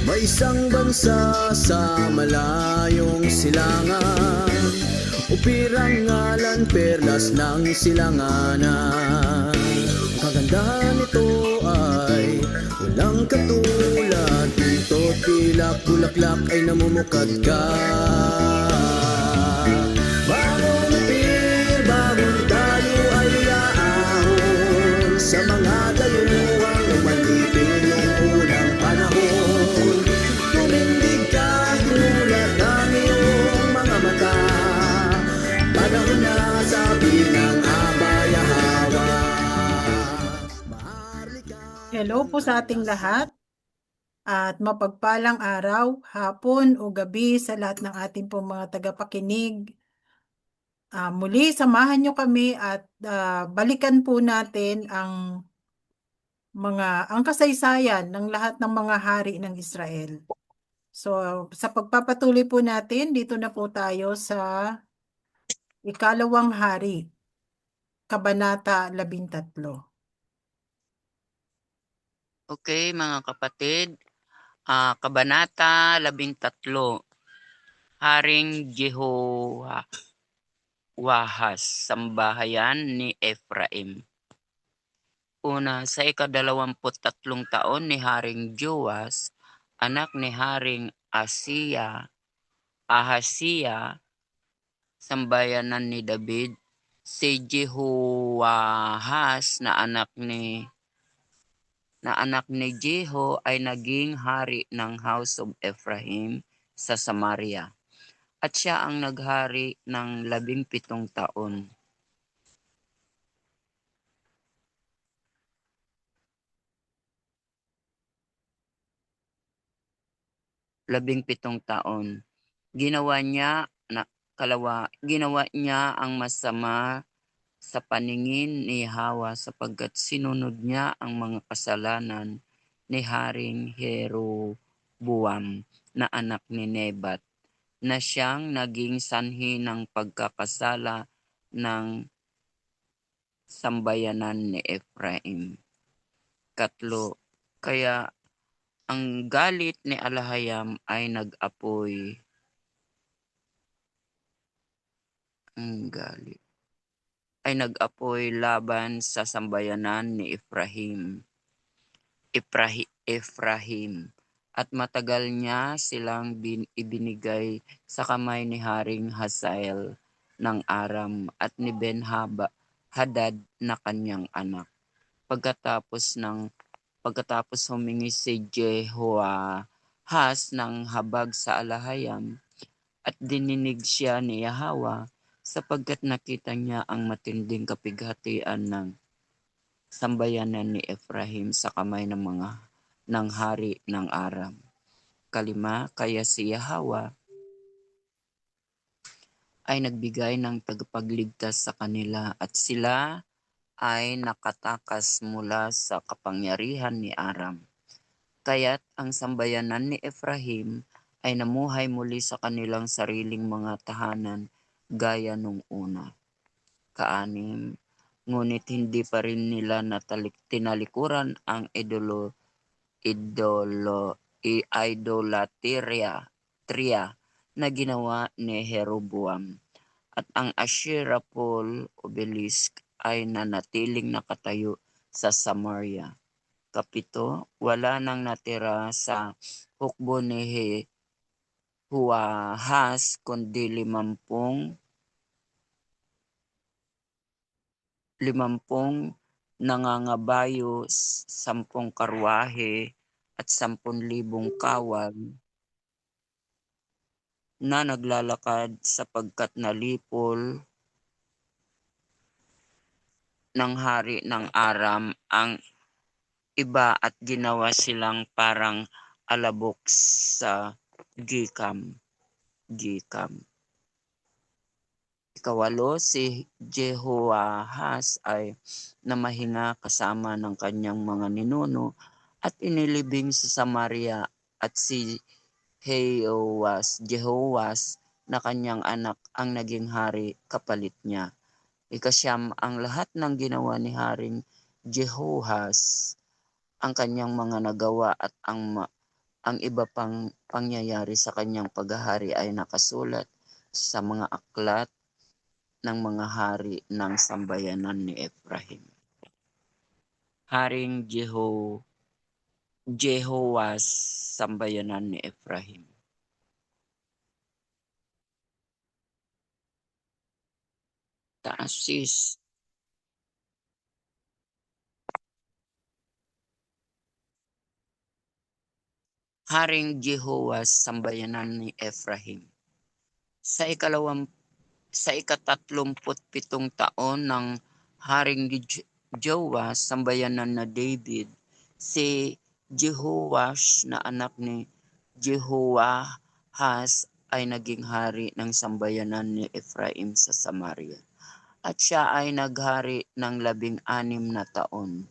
May isang bansa sa malayong silangan, upirang ngalan perlas ng silanganan. Ang kagandahan nito ay walang katulad, dito't pilak bulaklak ay namumukad ka. Bangon upir, bangon tayo ay aahon sa mga dayuhang umalipin noong unang panahon. Tumindig ka, gulat ang iyong mga mata, panahon na sabi ng abayahawa. Hello po sa ating lahat at mapagpalang araw, hapon o gabi sa lahat ng ating pong mga tagapakinig. Muli, samahan nyo kami at balikan po natin ang kasaysayan ng lahat ng mga hari ng Israel. So, sa pagpapatuloy po natin, dito na po tayo sa Ikalawang Hari, Kabanata 13. Okay, mga kapatid, Kabanata 13, Haring Jehoahaz, sambahayan ni Ephraim. Una, sa ika-23 taon ni Haring Joas, anak ni Haring Ahasiya, sambayanan ni David, si Jehoahaz na anak ni Jeho ay naging hari ng House of Ephraim sa Samaria, at siya ang naghari ng 17 taon. Ginawa niya ang masama sa paningin ni Yahweh sapagkat sinunod niya ang mga kasalanan ni Haring Jeroboam na anak ni Nebat, na siyang naging sanhi ng pagkakasala ng sambayanan ni Ephraim. 3, kaya ang galit ni Alahayam ay nag-apoy. Laban sa sambayanan ni Ephraim, at matagal niya silang ibinigay sa kamay ni Haring Hazael ng Aram at ni Ben-Hadad na kanyang anak. Pagkatapos humingi si Jehoahaz ng habag sa Alahayam, at dininig siya ni Yahweh sapagkat nakita niya ang matinding kapighatian ng sambayanan ni Ephraim sa kamay ng hari ng Aram. 5, kaya si Yahweh ay nagbigay ng tagapagligtas sa kanila at sila ay nakatakas mula sa kapangyarihan ni Aram. Kaya't ang sambayanan ni Ephraim ay namuhay muli sa kanilang sariling mga tahanan gaya nung una. 6, ngunit hindi pa rin nila tinalikuran ang idolatria na ginawa ni Jeroboam, at ang Asherah pole obelisk ay nanatiling nakatayo sa Samaria. 7, wala nang natira sa hukbo ni Jehoahaz kundi 50 nangangabayo, 10 karwahe at 10,000 kawal na naglalakad, sapagkat nalipol ng hari ng Aram ang iba at ginawa silang parang alabok sa Gikam. 8, si Jehoahaz ay namahinga kasama ng kanyang mga ninuno at inilibing sa Samaria, at si Jehoahaz na kanyang anak ang naging hari kapalit niya. 9, ang lahat ng ginawa ni Haring Jehoahaz ang kanyang mga nagawa at ang iba pang pangyayari sa kanyang paghahari ay nakasulat sa mga aklat ng mga hari ng sambayanan ni Ephraim. Haring Jehoas, sambayanan ni Ephraim. Taas sis. Haring Jehoas, sambayanan ni Ephraim. Sa ika-37 taon ng Haring Joas, sambayanan na David, si Jehoash na anak ni Jehoahaz ay naging hari ng sambayanan ni Ephraim sa Samaria. At siya ay naghari ng 16 na taon.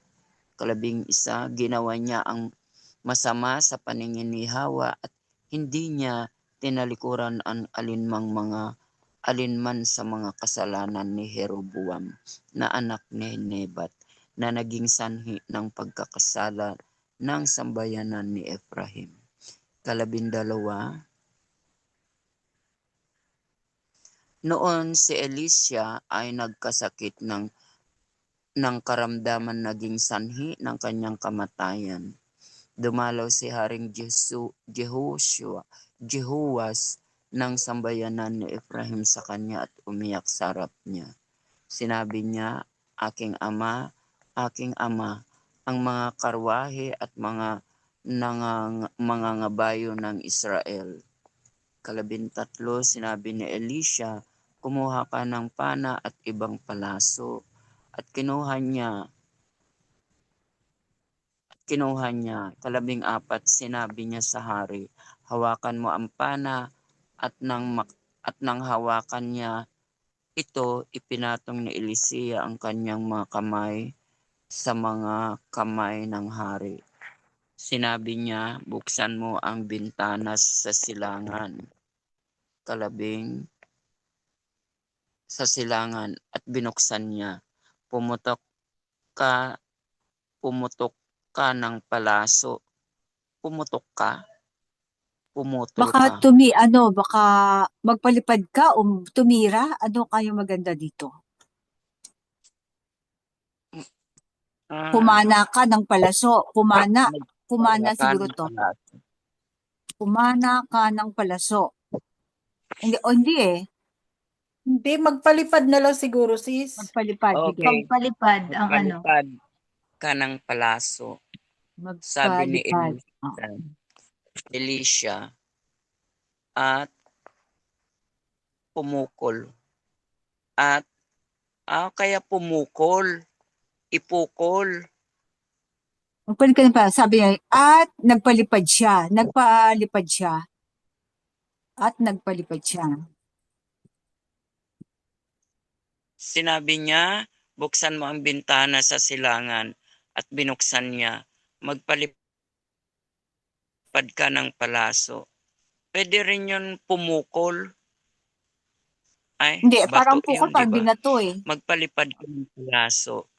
11, ginawa niya ang masama sa paningin ni Hawa at hindi niya tinalikuran ang alinman sa mga kasalanan ni Jeroboam na anak ni Nebat na naging sanhi ng pagkakasala ng sambayanan ni Ephraim. 12, noon si Elisha ay nagkasakit ng karamdaman, naging sanhi ng kanyang kamatayan. Dumalaw si Haring Jehoas ng sambayanan ni Ephraim sa kanya at umiyak sa harap niya. Sinabi niya, aking ama, ang mga karwahe at mga ngabayo ng Israel. 13, sinabi ni Elisha, kumuha ka ng pana at ibang palaso. At kinuha niya. 14, sinabi niya sa hari, hawakan mo ang pana at nang hawakan niya ito, ipinatong ni Elisea ang kanyang mga kamay sa mga kamay ng hari. Sinabi niya, buksan mo ang bintanas sa silangan. 15, sa silangan at binuksan niya. Pumutok ka ng palaso. Pumutol Baka ka. baka magpalipad ka o tumira. Ano kayo maganda dito? Pumana ka ng palaso. Pumana siguro to. Pumana ka ng palaso. Hindi eh. Hindi, magpalipad na lang siguro, sis. Magpalipad. Sige. Okay. Pagpalipad ang ano. Magpalipad ka ng palaso. Sabi ni Magpalipad. Elisha at pumukol. At kaya pumukol, ipukol. Magpalipad ka ng palaso. Sabi niya, at nagpalipad siya. At nagpalipad siya. Sinabi niya, buksan mo ang bintana sa silangan at binuksan niya. Magpalipad ka ng palaso. Pwede rin yun pumukol. Ay, Hindi, bato parang pukol, yun, parang diba? binato eh. Magpalipad ka ng palaso.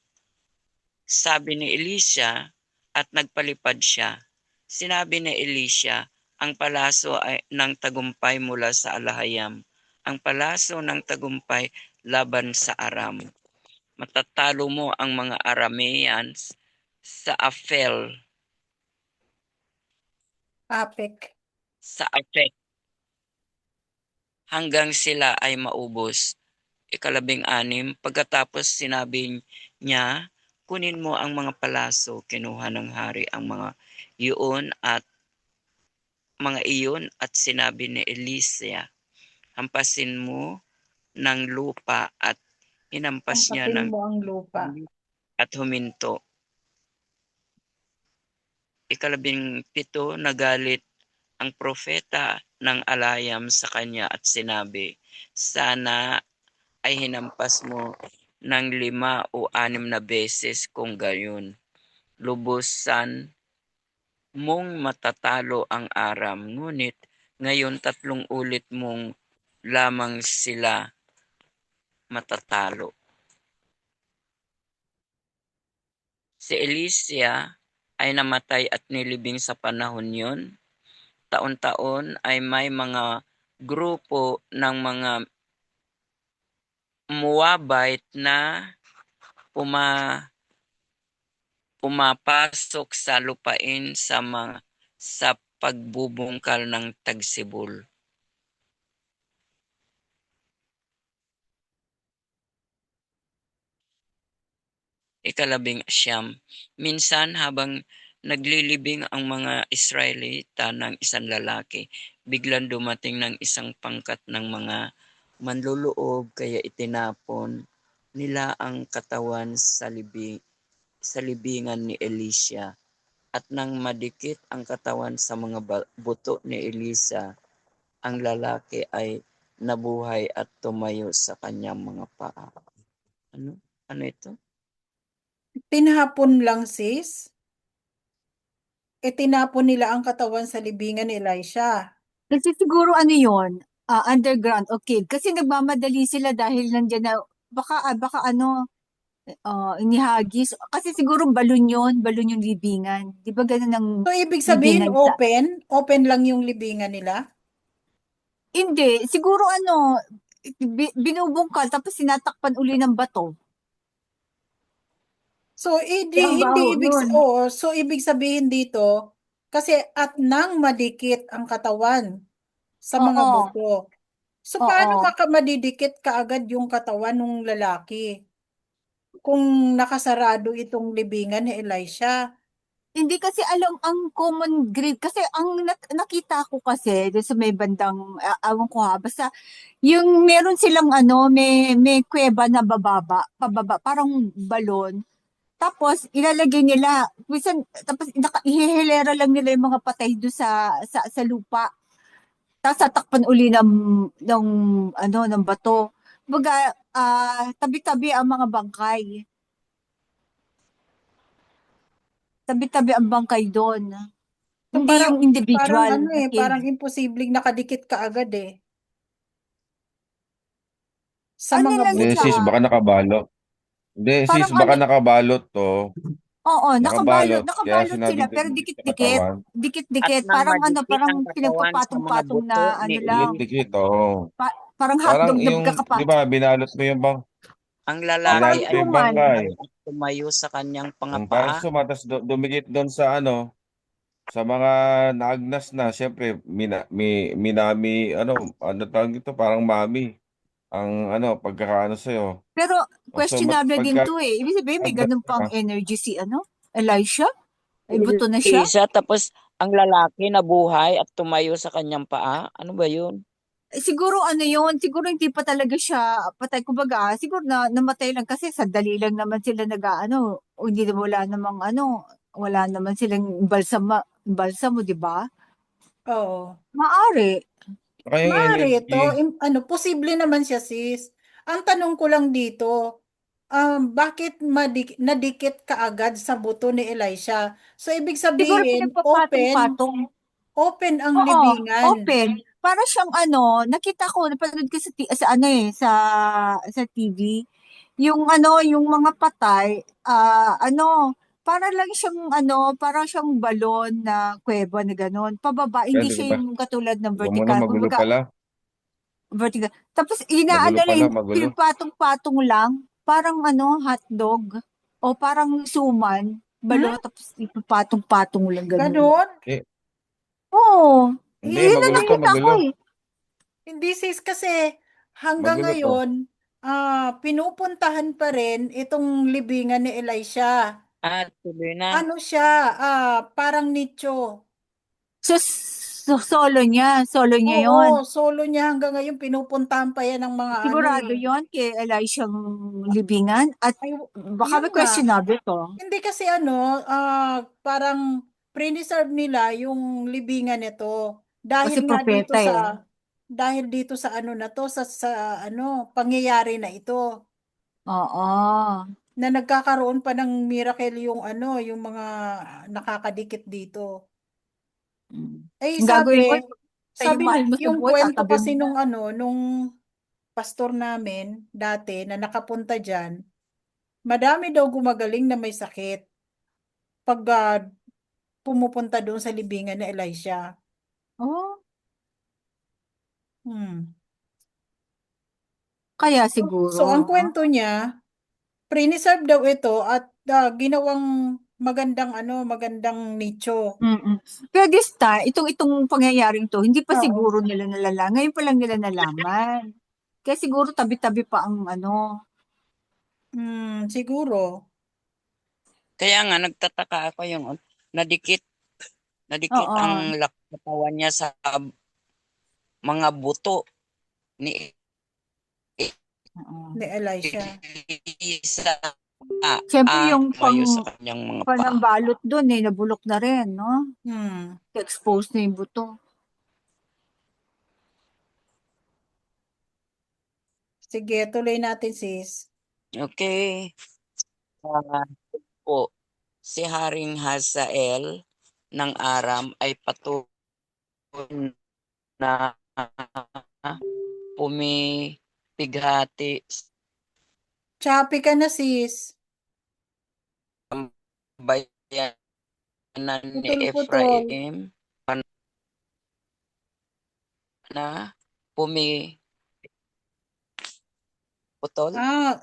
Sabi ni Elisha at nagpalipad siya. Sinabi ni Elisha, ang palaso ay ng tagumpay mula sa Alahayam. Ang palaso ng tagumpay laban sa Aram. Matatalo mo ang mga Arameans sa Afek. Sa Afek. Hanggang sila ay maubos. 16, pagkatapos sinabi niya, kunin mo ang mga palaso. Kinuha ng hari ang mga iyon at sinabi ni Elisea, hampasin mo ng lupa at hinampas niya Hampasin mo ang lupa. at huminto. 17, nagalit ang propeta ng Alayam sa kanya at sinabi, sana ay hinampas mo ng 5 o 6 na beses kung gayon. Lubusan mong matatalo ang Aram, ngunit ngayon 3 ulit mong lamang sila matatalo. Si Elisea ay namatay at nilibing sa panahon yun. Taon-taon ay may mga grupo ng mga Moabite na pumapasok sa lupain sa pagbubungkal ng tagsibol. Ikalabing-siyam, minsan habang naglilibing ang mga Israelita ng isang lalaki, biglang dumating ng isang pangkat ng mga manluloob kaya itinapon nila ang katawan sa libingan ni Elisha. At nang madikit ang katawan sa mga buto ni Elisa, ang lalaki ay nabuhay at tumayo sa kanyang mga paa. Ano? Ano ito? Tinapon lang, sis. Tinapon nila ang katawan sa libingan ni Elisha. Kasi siguro ano yun, underground o cave. Kasi nagmamadali sila dahil nandiyan na, baka ano, inihagis. Kasi siguro balon yung libingan. Di ba ganun ang So, ibig sabihin, libingan sa... open lang yung libingan nila? Hindi, siguro ano, binubungkal tapos sinatakpan uli ng bato. So, hindi Trabaho ibig, yun. so ibig sabihin dito, kasi at nang madikit ang katawan sa mga Oo, buto. So, paano oo. madidikit kaagad yung katawan ng lalaki kung nakasarado itong libingan ni Elisha? Hindi kasi alam ang common grade kasi ang nakita ko kasi doon sa may bandang awan ko ha basta yung meron silang ano may kuweba na pababa parang balon tapos ilalagay nila minsan tapos ihihilera lang nila yung mga patay doon sa lupa tapos tatakpan uli ng ano ng bato. Baga tabi-tabi ang mga bangkay. Tabi-tabi ang bangkay doon. So, Hindi parang, yung individual na cave. parang imposibleng nakadikit kaagad sa Ano mga lang Hindi, buto. siya, sis, baka nakabalot. Hindi, sis, parang baka ano, nakabalot to. oo, Nakabalot. Kaya nakabalot sinabi sila, pero dikit sa dikit-dikit, katawan. At dikit-dikit, nang parang ano, madikit parang ang katawan sa mga pinagpapatong-patong na buto ni ano lang, Dikit-dikit, oo. parang Parang hotdog na yung, di pagkakapat. ba, binalot mo yung bang, ang O, lalaki parang binalot mo ay yung suman. bangkay. nabuhay at tumayo sa kanyang Parang pangapaa. sumatas dumikit doon sa ano, sa mga naagnas na, syempre, ano tawag ito, parang mami. Ang ano, pagkakaano sa'yo. Pero O, so, questionable din pagka to eh. Ibig sabihin, may agnas ganun pang ka, energy si ano, Elisha? Ay buto na siya? Isa, tapos ang lalaki nabuhay at tumayo sa kanyang paa. Ano ba yun? Siguro ano yun, siguro hindi pa talaga siya patay. Kumbaga, siguro na namatay lang kasi sandali lang naman sila nag-ano, o hindi na wala naman silang balsamo, di ba? Oo. Maari. saka yung Maaari ito, energy. posible naman siya, sis. Ang tanong ko lang dito, bakit nadikit kaagad sa buto ni Elisha? So, ibig Siguro sabihin, pinagpapatong-patong. open ang Oo, libingan. open. Para siyang ano, nakita ko, napanood ko sa ano sa TV. Yung ano, yung mga patay, ano, para lang siyang ano, para siyang balon na kuweba na gano'n. Pababa, hindi Pwede siya ba? yung katulad ng Ikaw muna, vertical. magulo Kumbaga, pala. vertical. Tapos Magulo inaano pala, lang, magulo. pinagpatong-patong lang, parang ano, hotdog o parang suman, Hmm? balon, tapos ipapatong-patong lang gano'n. Ganon? Eh, Oo, hindi, yun ang magulo to, nakita ko magulo. eh. Hindi, sis, kasi hanggang Magulo to. ngayon, pinupuntahan pa rin itong libingan ni Elisha. At tuloy na. Ano siya, parang nicho. Solo niya Oo, yon. solo niya hanggang ngayon pinupuntahan pa yan ng mga ano Sigurado yon kay Elishang libingan at Ay, baka yun may nga. questionable to. Hindi kasi parang preserve nila yung libingan nito Kasi propeta eh. dahil dito sa ano na to sa ano pangyayari na ito Oo. na nagkakaroon pa ng miracle yung ano yung mga nakakadikit dito. Mm. Eh Ang gagawin mo, yung mahal mo sa yung buhay, kwento tatabi mo kasi na. nung pastor namin dati na nakapunta diyan, madami daw gumagaling na may sakit. Pag pumupunta doon sa libingan ni Elisha. Oh, Hmm. kaya So, siguro. ang kwento niya, preserve daw ito at ginawang magandang nicho. Mm. Pero this time, itong pangyayaring to, hindi pa Oo. siguro nila nalalaman. Ngayon pa lang nila nalaman. Kaya siguro tabi-tabi pa ang ano. Siguro. Kaya nga nagtataka ako yung nadikit Oo. ang katawan niya sa mga buto ni Oo. Ni Elisha. Elisa Siyempre at yung tumayo sa kanyang mga paa. panambalot doon nabulok na rin, no? Hmm. Exposed na yung buto. Sige, tuloy natin, sis. Okay. Po, si Haring Hazael ng Aram ay patuloy na pumipighati Choppy ka na, sis. sa bayanan ni Putol-putol. Ephraim na pumiputol.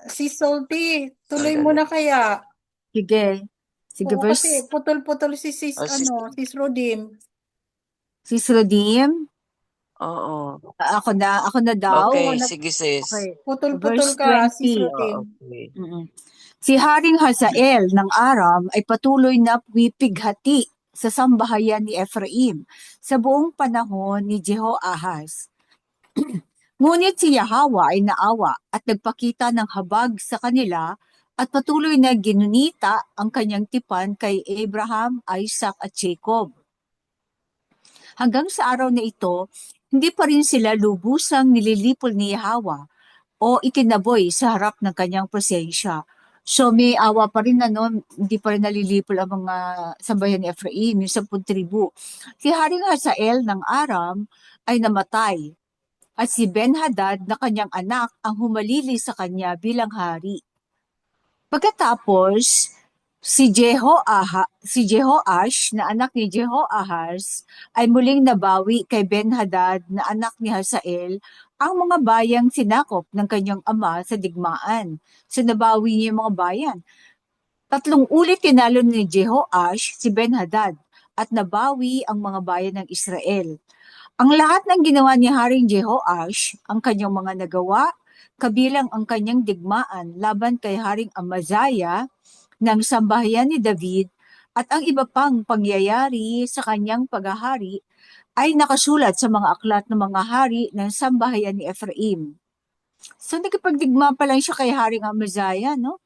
Sis Salty, tuloy mo na kaya. Sige. Sige, Oo, kasi verse. putol-putol si sis, Sis, sis Rodim. Sis Rodim, oo. ako na daw. Okay, Oo, sige sis. Okay. putol-putol Verse ka, sis 20. Rodim. Okay. Mm-mm. Si Haring Hazael ng Aram ay patuloy na pumipighati sa sambahayan ni Ephraim sa buong panahon ni Jehoahaz. Ngunit si Yahweh ay naawa at nagpakita ng habag sa kanila at patuloy na ginunita ang kanyang tipan kay Abraham, Isaac at Jacob. Hanggang sa araw na ito, hindi pa rin sila lubusang nililipol ni Yahweh o itinaboy sa harap ng kanyang presensya. So may awa pa rin hindi pa rin nalilipol ang mga sambayan ni Ephraim, yung 10 tribu. Si Haring Hazael ng Aram ay namatay at si Ben-Hadad na kanyang anak ang humalili sa kanya bilang hari. Pagkatapos, si Jehoash na anak ni Jehoahaz ay muling nabawi kay Ben-Hadad na anak ni Hazael ang mga bayang sinakop ng kanyang ama sa digmaan. So nabawi niya yung mga bayan. 3 ulit tinalo ni Jehoash si Ben-Hadad at nabawi ang mga bayan ng Israel. Ang lahat ng ginawa ni Haring Jehoash, ang kanyang mga nagawa, kabilang ang kanyang digmaan laban kay Haring Amaziah ng sambahayan ni David at ang iba pang pangyayari sa kanyang paghahari ay nakasulat sa mga aklat ng mga hari ng sambahayan ni Ephraim. So nagkipagdigma pa lang siya kay Haring Amaziah, no?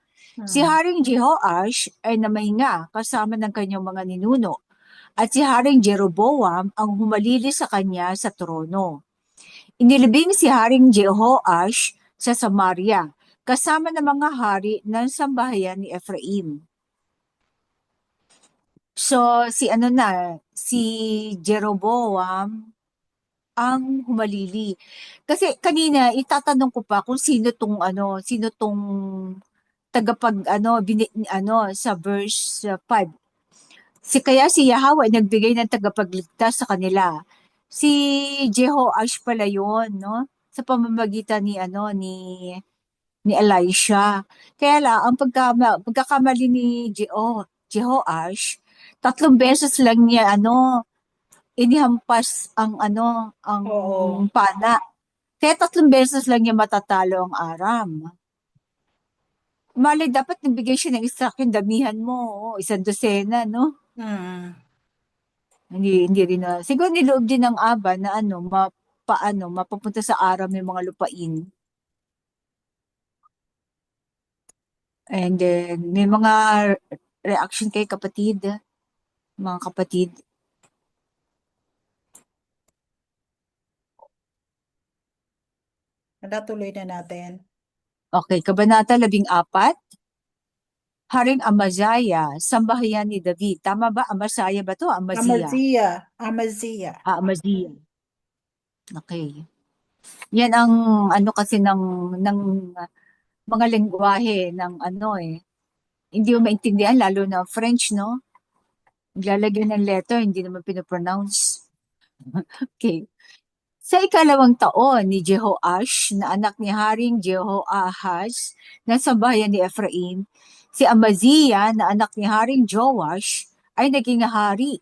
Si Haring Jehoash ay namahinga kasama ng kanyang mga ninuno at si Haring Jeroboam ang humalili sa kanya sa trono. Inilibing si Haring Jehoash sa Samaria kasama ng mga hari ng sambahayan ni Ephraim. So si Jeroboam ang humalili. Kasi kanina itatanong ko pa kung sino tong sa verse 5. Kaya si Yahweh nagbigay ng tagapagligtas sa kanila. Si Jehoash pala yun, no? Sa pamamagitan ni Elisha. Kaya lang, ang pagkakamali ni Jehoash, 3 beses lang niya, inihampas ang Oo. pana. Kaya 3 beses lang niya matatalo ang Aram. Mali, dapat nagbigay siya ng instruction, damihan mo, 100, no? Hindi rin na. Siguro niloob din ng Aba na mapapunta sa Aram yung mga lupain. And then, may mga reaction kay mga kapatid. Tuloy na natin. Okay, Kabanata 14. Haring Amaziah, sambahayan ni David. Tama ba? Amaziah ba to? Amaziah. Amaziah. Amaziah. Okay. Yan ang kasi ng mga lengguwahe ng Hindi mo maintindihan lalo na French, no? Lalagyan ng letter, hindi naman pinopronounce. Okay. Sa ikalawang taon ni Jehoash na anak ni Haring Jehoahaz na sa bayan ni Ephraim, si Amaziah na anak ni Haring Joash ay naging hari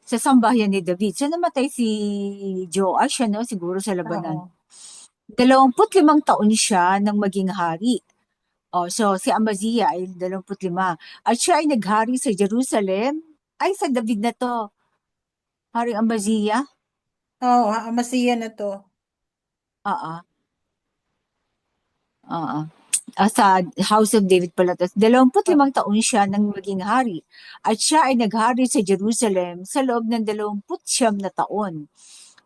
sa sambahayan ni David. So namatay si Joash, ano, siguro sa labanan. Oo. 25 taon siya nang maging hari. Oh, so si Amaziah ay 25. At siya ay naghari sa Jerusalem. Ay, sa David na to. Haring Amaziah? Oo, Amasiya na to. Oo. Oo. Sa House of David pala to. 25 taon siya nang maging hari. At siya ay naghari sa Jerusalem sa loob ng 29 na taon.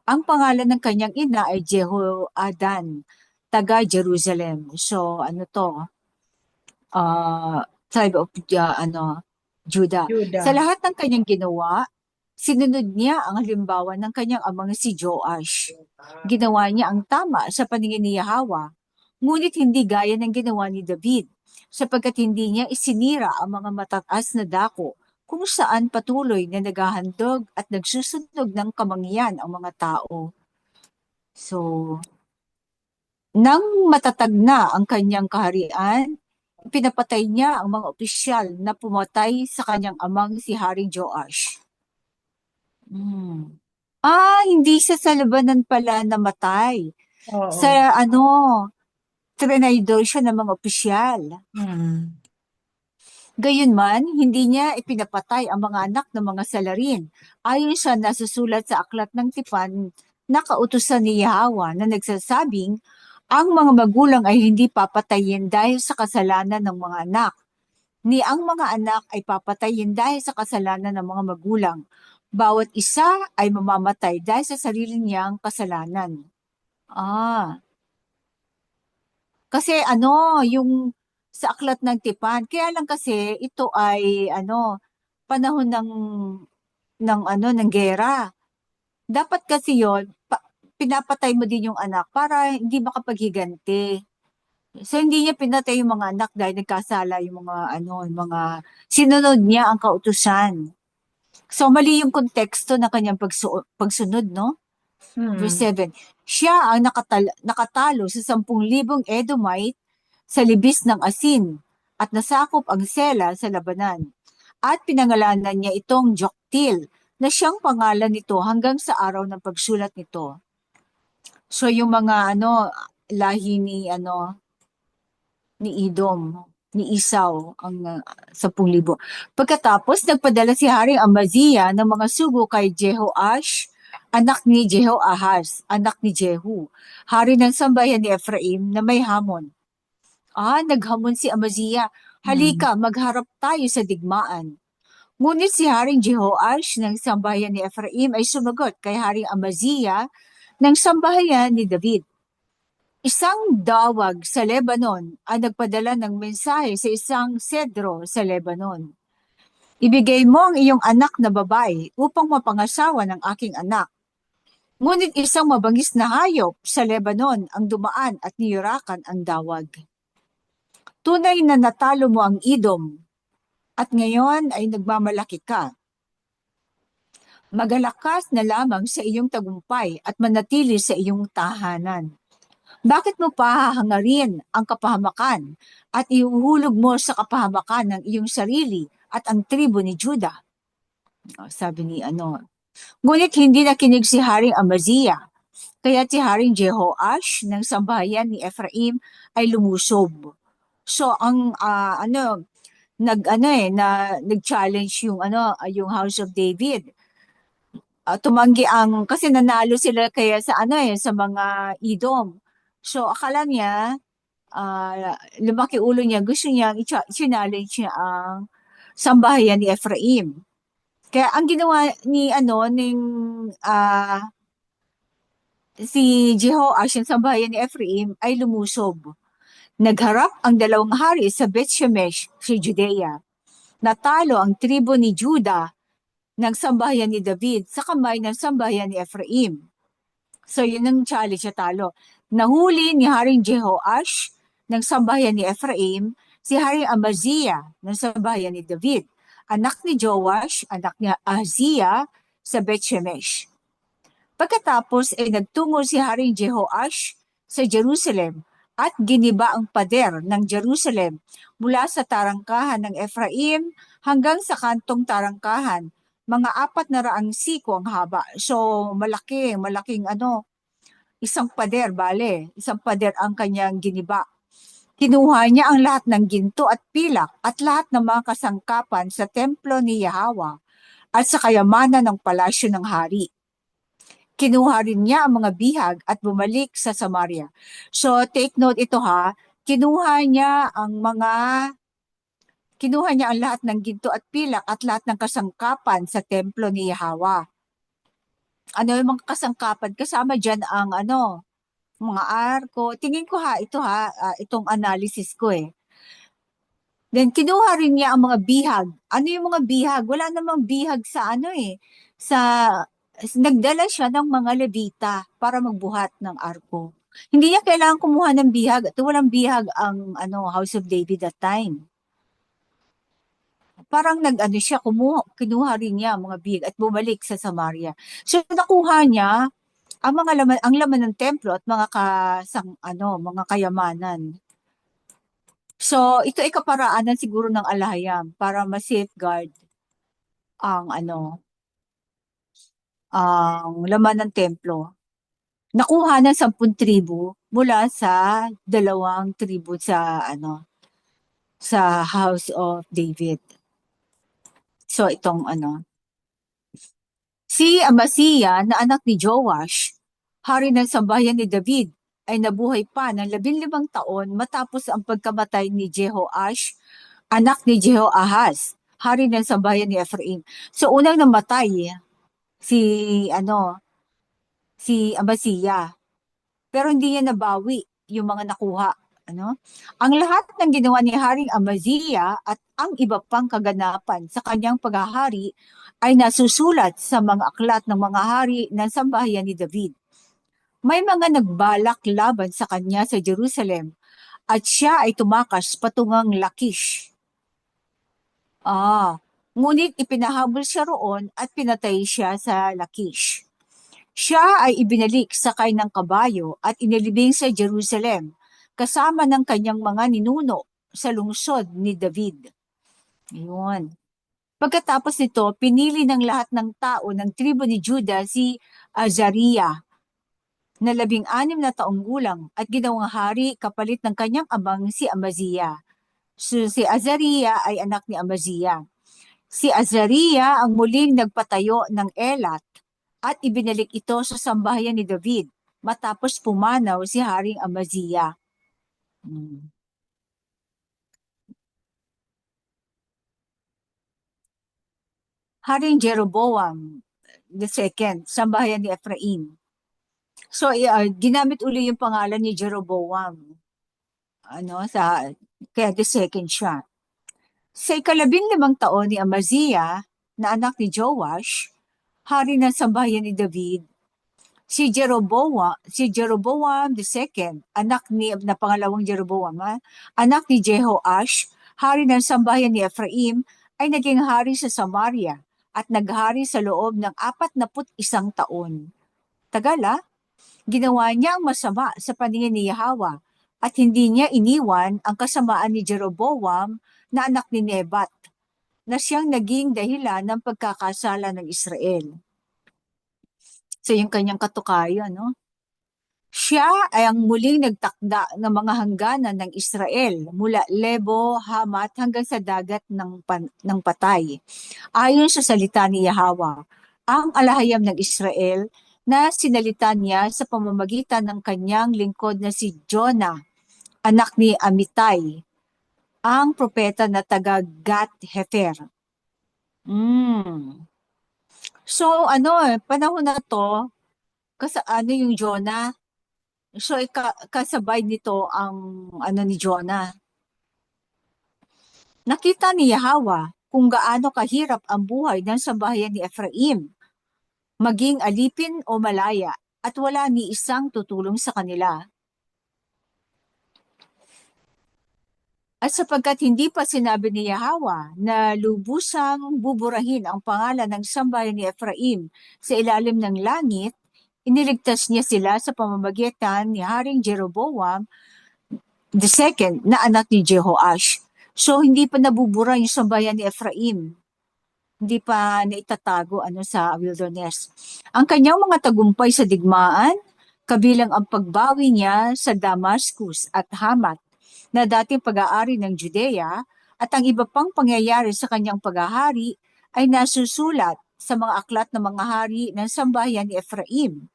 Ang pangalan ng kanyang ina ay Jehoadan, taga Jerusalem. So, ano to? Tribe of Judah. Judah. Sa lahat ng kanyang ginawa, sinunod niya ang halimbawa ng kanyang amang si Joash. Ginawa niya ang tama sa paningin ni Yahweh, ngunit hindi gaya ng ginawa ni David, sapagkat hindi niya isinira ang mga mataas na dako kung saan patuloy na naghahandog at nagsusunog ng kamangyan ang mga tao. So, nang matatag na ang kanyang kaharian, pinapatay niya ang mga opisyal na pumatay sa kanyang amang si Haring Joash. Hindi siya sa labanan pala namatay. Oo. Sa trinidor siya ng mga opisyal. Gayunman, hindi niya ipinapatay ang mga anak ng mga salarin. Ayon sa nasusulat sa Aklat ng Tipan na kautusan ni Yahweh na nagsasabing, ang mga magulang ay hindi papatayin dahil sa kasalanan ng mga anak, ni ang mga anak ay papatayin dahil sa kasalanan ng mga magulang. Bawat isa ay mamamatay dahil sa sarili niyang kasalanan. Kasi yung sa Aklat ng Tipan, kaya lang kasi ito ay panahon ng gera. Dapat kasi yon pinapatay mo din yung anak para hindi makapaghiganti. So hindi niya pinatay yung mga anak dahil nagkasala yung mga sinunod niya ang kautusan. So mali yung konteksto ng kanyang pagsunod, no? Verse 7. Siya ang nakatalo sa 10,000 Edomite sa libis ng asin at nasakop ang Sela sa labanan. At pinangalanan niya itong Joktil na siyang pangalan nito hanggang sa araw ng pagsulat nito. So yung mga lahi ni Edom, ni Esau ang 10,000. Pagkatapos nagpadala si Haring Amaziah ng mga sugo kay Jehoash, anak ni Jehoahaz, anak ni Jehu, hari ng sambayan ni Ephraim na may hamon. Naghamon si Amaziah, halika, magharap tayo sa digmaan. Ngunit si Haring Jehoash ng sambayan ni Ephraim ay sumagot kay Haring Amaziah ng sambahayan ni David. Isang dawag sa Lebanon ang nagpadala ng mensahe sa isang sedro sa Lebanon. Ibigay mo ang iyong anak na babae upang mapangasawa ng aking anak. Ngunit isang mabangis na hayop sa Lebanon ang dumaan at niyurakan ang dawag. Tunay na natalo mo ang Edom at ngayon ay nagmamalaki ka. Magalakas na lamang sa iyong tagumpay at manatili sa iyong tahanan. Bakit mo pa hahangarin ang kapahamakan at ihuhulog mo sa kapahamakan ng iyong sarili at ang tribo ni Judah? Sabi ni Ngunit hindi nakinig si Haring Amaziah, kaya si Haring Jehoash ng sambahayan ni Ephraim ay lumusob. So ang nag-challenge yung House of David. Tumanggi kasi nanalo sila kaya sa sa mga Edom. So akala niya lumaki ulo niya, gusto niya i-challenge niya ang sambahayan ni Ephraim. Kaya ang ginawa ni si Jehoash ng sambahayan ni Ephraim ay lumusob. Nagharap ang dalawang hari sa Beth-Shemesh sa Judea. Natalo ang tribo ni Judah ng sambahayan ni David sa kamay ng sambahayan ni Ephraim. So yun ang challenge na talo. Nahuli ni Haring Jehoash ng sambahayan ni Ephraim si Haring Amaziah ng sambahayan ni David anak ni Joash, anak ni Ahaziah, sa Beth-Shemesh. Pagkatapos ay nagtungo si Haring Jehoash sa Jerusalem at giniba ang pader ng Jerusalem mula sa tarangkahan ng Ephraim hanggang sa kantong tarangkahan. Mga 400 siko ang haba. So, malaking isang pader, isang pader ang kanyang giniba. Kinuha niya ang lahat ng ginto at pilak at lahat ng mga kasangkapan sa templo ni Yahweh at sa kayamanan ng palasyo ng hari. Kinuha rin niya ang mga bihag at bumalik sa Samaria. So, take note ito ha, kinuha niya ang lahat ng ginto at pilak at lahat ng kasangkapan sa templo ni Yahweh. Ano yung mga kasangkapan? Kasama dyan ang mga arko. Tingin ko itong analysis ko eh. Then, kinuha rin niya ang mga bihag. Ano yung mga bihag? Wala namang bihag sa nagdala siya ng mga Levita para magbuhat ng arko. Hindi niya kailangan kumuha ng bihag at walang bihag ang House of David that time. Parang kinuha rin niya ang mga bihag at bumalik sa Samaria. So nakuha niya ang laman ng templo at mga mga kayamanan. So ito ay kaparaanan siguro ng alahayam para ma-safeguard ang laman ng templo. Nakuha ng 10 tribu mula sa 2 tribu sa House of David. So itong si Amasiah na anak ni Joash, hari ng sambahayan ni David, ay nabuhay pa ng 15 taon matapos ang pagkamatay ni Jehoash, anak ni Jehoahaz, hari ng sambahayan ni Ephraim. So unang namatay si Amasiah. Pero hindi niya nabawi yung mga nakuha. Ang lahat ng ginawa ni Haring Amaziah at ang iba pang kaganapan sa kanyang paghahari ay nasusulat sa mga aklat ng mga hari ng sambahayan ni David. May mga nagbalak laban sa kanya sa Jerusalem at siya ay tumakas patungang Lakish. Ngunit ipinahabol siya roon at pinatay siya sa Lakish. Siya ay ibinalik sakay ng kabayo at inilibing sa Jerusalem kasama ng kanyang mga ninuno sa lungsod ni David. Ayun. Pagkatapos nito, pinili ng lahat ng tao ng tribo ni Judah si Azariah na 16 na taong gulang at ginawang hari kapalit ng kanyang amang si Amaziah. So si Azariah ay anak ni Amaziah. Si Azariah ang muling nagpatayo ng Elat at ibinalik ito sa sambahayan ni David matapos pumanaw si Haring Amaziah. Haring Jeroboam II, sambahayan ni Ephraim. So, ginamit uli yung pangalan ni Jeroboam. Kaya the second siya. Sa 15 taon ni Amaziah, na anak ni Joash, hari ng sambahayan ni David, si Jeroboam II, na pangalawang Jeroboam, anak ni Jehoash, hari ng sambahayan ni Ephraim, ay naging hari sa Samaria at naghari sa loob ng 41 taon. Tagal Ginawa niya ang masama sa paningin ni Yahweh at hindi niya iniwan ang kasamaan ni Jeroboam na anak ni Nebat na siyang naging dahilan ng pagkakasala ng Israel. So yung kanyang katukayan, Siya ay ang muling nagtakda ng mga hangganan ng Israel mula Lebo, Hamat hanggang sa dagat ng patay. Ayon sa salita ni Yahweh, ang alahayam ng Israel na sinalita niya sa pamamagitan ng kanyang lingkod na si Jonah, anak ni Amittai, ang propeta na taga Gat-Hefer. So, panahon na to, yung Jonah, so kasabay nito ang ni Jonah. Nakita ni Yahweh kung gaano kahirap ang buhay ng sambahayan ni Ephraim, maging alipin o malaya, at wala ni isang tutulong sa kanila. At sapagkat hindi pa sinabi ni Yahweh na lubusang buburahin ang pangalan ng sambayan ni Ephraim sa ilalim ng langit, iniligtas niya sila sa pamamagitan ni Haring Jeroboam II na anak ni Jehoash. So hindi pa nabubura yung sambayan ni Ephraim. Hindi pa naitatago sa wilderness. Ang kanyang mga tagumpay sa digmaan, kabilang ang pagbawi niya sa Damascus at Hamat, na dating pag-aari ng Judea, at ang iba pang pangyayari sa kanyang paghahari ay nasusulat sa mga aklat ng mga hari ng sambayan ni Ephraim.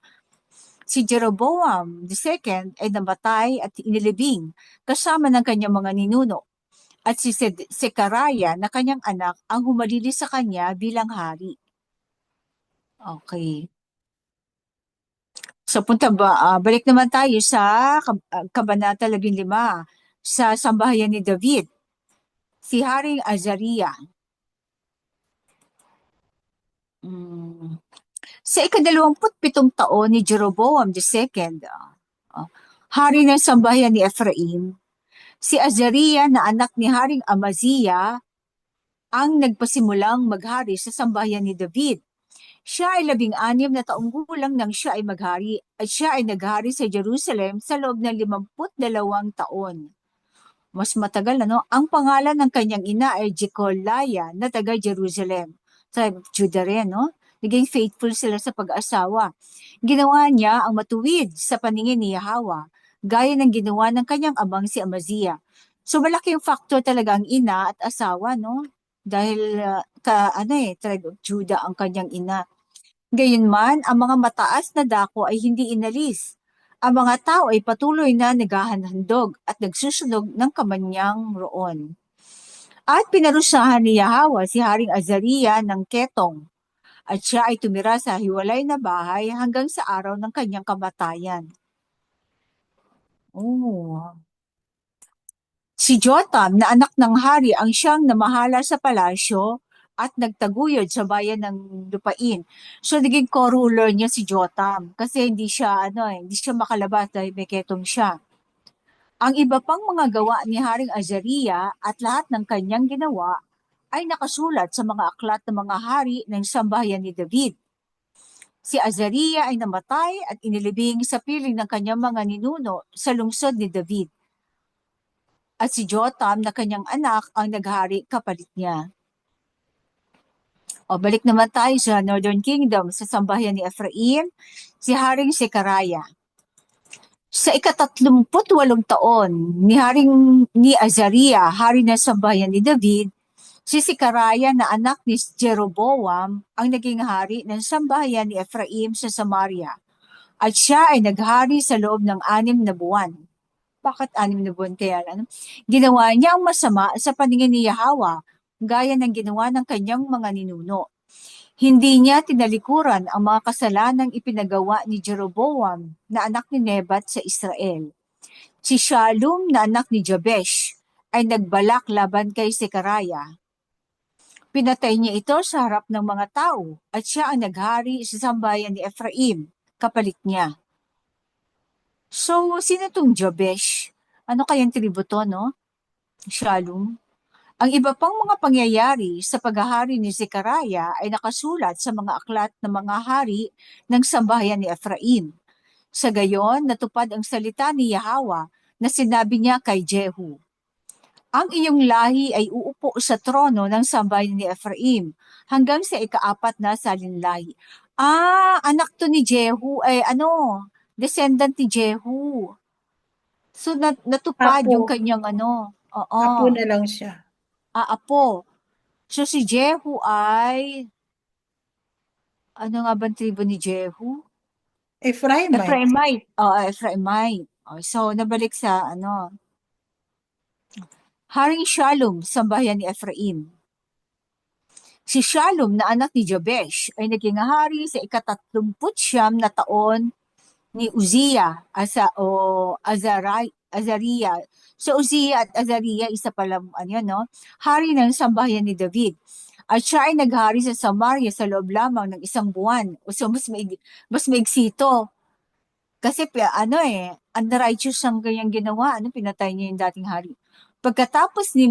Si Jeroboam II ay namatay at inilibing kasama ng kanyang mga ninuno, at si Sekariah na kanyang anak ang humalili sa kanya bilang hari. Okay. So balik naman tayo sa Kabanata 15 sa sambahayan ni David. Si Haring Azariah. Sa ika-27 taon ni Jeroboam II, hari ng sambahayan ni Ephraim, si Azariah na anak ni Haring Amaziah ang nagpasimulang maghari sa sambahayan ni David. Siya ay 16 na taong gulang nang siya ay maghari, at siya ay naghari sa Jerusalem sa loob ng 52 taon. Mas matagal ang pangalan ng kanyang ina ay Jecoliah na taga Jerusalem. Tribe of Judah rin, Naging faithful sila sa pag-asawa. Ginawa niya ang matuwid sa paningin ni Yahweh, gaya ng ginawa ng kanyang amang si Amaziah. So malaking factor talaga ang ina at asawa, Dahil Tribe of Judah ang kanyang ina. Gayunman, ang mga mataas na dako ay hindi inalis. Ang mga tao ay patuloy na naghahandog at nagsusunog ng kamanyang roon. At pinarusahan ni Yahweh si Haring Azariah ng ketong, at siya ay tumira sa hiwalay na bahay hanggang sa araw ng kanyang kamatayan. Si Jotam na anak ng hari ang siyang namahala sa palasyo at nagtaguyod sa bayan ng lupain. So naging co-ruler niya si Jotam kasi hindi siya makalabas dahil may ketong siya. Ang iba pang mga gawa ni Haring Azariah at lahat ng kanyang ginawa ay nakasulat sa mga aklat ng mga hari ng sambahayan ni David. Si Azariah ay namatay at inilibing sa piling ng kanyang mga ninuno sa lungsod ni David. At si Jotam na kanyang anak ang naghari kapalit niya. Balik naman tayo sa Northern Kingdom, sa sambahayan ni Ephraim, si Haring Sekariah. Sa ika-38 taon ni Azariah, hari ng sambahayan ni David, si Sekariah na anak ni Jeroboam ang naging hari ng sambahayan ni Ephraim sa Samaria. At siya ay naghari sa loob ng 6 na buwan. Bakit 6 na buwan kaya? Ginawa niya ang masama sa paningin ni Yahweh, gaya ng ginawa ng kanyang mga ninuno. Hindi niya tinalikuran ang mga kasalanang ipinagawa ni Jeroboam na anak ni Nebat sa Israel. Si Shallum na anak ni Jabesh ay nagbalak laban kay Sekariah. Pinatay niya ito sa harap ng mga tao at siya ang naghari sa sambahayan ni Ephraim, kapalit niya. So, sino tong Jabesh? Ano kayang tributo, Shallum? Ang iba pang mga pangyayari sa paghahari ni Sekariah ay nakasulat sa mga aklat ng mga hari ng sambahayan ni Ephraim. Sa gayon, natupad ang salita ni Yahweh na sinabi niya kay Jehu, ang iyong lahi ay uupo sa trono ng sambahayan ni Ephraim hanggang sa ika-4 na salinlahi. Anak to ni Jehu, descendant ni Jehu. So, natupad Apo. yung kanyang Apo na lang siya. Apo. So, si Jehu ay, ano nga bang tribo ni Jehu? Ephraimite. Ephraimite. Ephraimite. So, nabalik sa, Haring Shallum, sambahayan ni Ephraim. Si Shallum na anak ni Jabesh ay naging hari sa ika-39 na taon ni Uzziah Azariah. So Uzziah at Azariah, isa palang hari ng sambahayan ni David. At siya ay naghari sa Samaria sa loob lamang ng 1 buwan. So mas maigsi ito. Kasi unrighteous ang kanyang ginawa, pinatay niya yung dating hari. Pagkatapos ni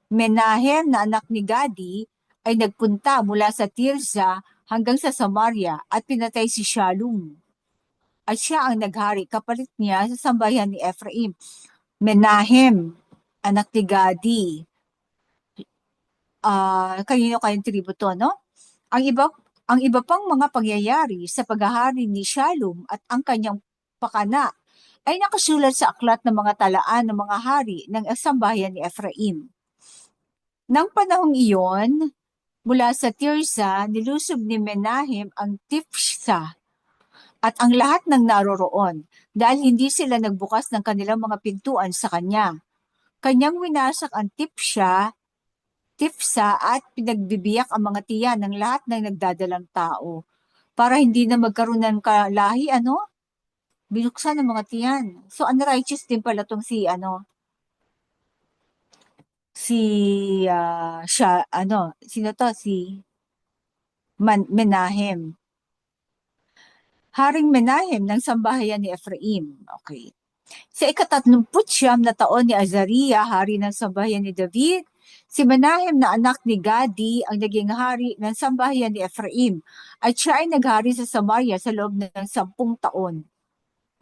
Menahem na anak ni Gadi ay nagpunta mula sa Tirsa hanggang sa Samaria at pinatay si Shalom. At siya ang naghari kapalit niya sa sambayan ni Ephraim. Menahem, anak ni Gadi. Kanino kayong tributo, no? Ang iba pang mga pangyayari sa paghahari ni Shalom at ang kanyang pakana ay nakasulat sa aklat ng mga talaan ng mga hari ng sambayan ni Ephraim. Nang panahong iyon, mula sa Tirsa, nilusob ni Menahem ang Tifsa at ang lahat ng naroroon dahil hindi sila nagbukas ng kanilang mga pintuan sa kanya. Kanyang winasak ang Tifsa at pinagbibiyak ang mga tiyan ng lahat ng nagdadalang tao para hindi na magkaroon ng kalahi, binuksan ng mga tiyan. So, unrighteous din pala tong Menahem. Haring Menahem ng sambahayan ni Ephraim. Okay. Sa 39 na taon ni Azariah, hari ng sambahayan ni David, si Menahem na anak ni Gadi ang naging hari ng sambahayan ni Ephraim at siya ay naghari sa Samaria sa loob ng 10 taon.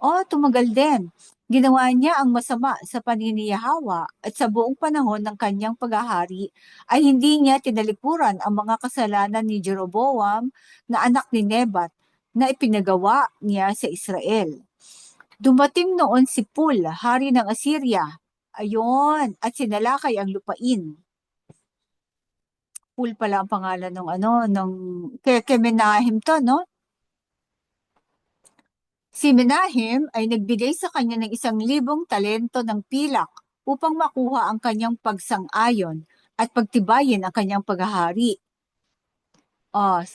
Tumagal din. Ginawa niya ang masama sa paningin ni Yahweh at sa buong panahon ng kanyang paghahari ay hindi niya tinalikuran ang mga kasalanan ni Jeroboam na anak ni Nebat na ipinagawa niya sa Israel. Dumating noon si Pul, hari ng Assyria. Ayon, at sinalakay ang lupain. Pul pala ang pangalan ng kay Menahem to, no? Si Menahem ay nagbigay sa kanya ng 1,000 talento ng pilak upang makuha ang kanyang pagsang-ayon at pagtibayin ang kanyang paghahari.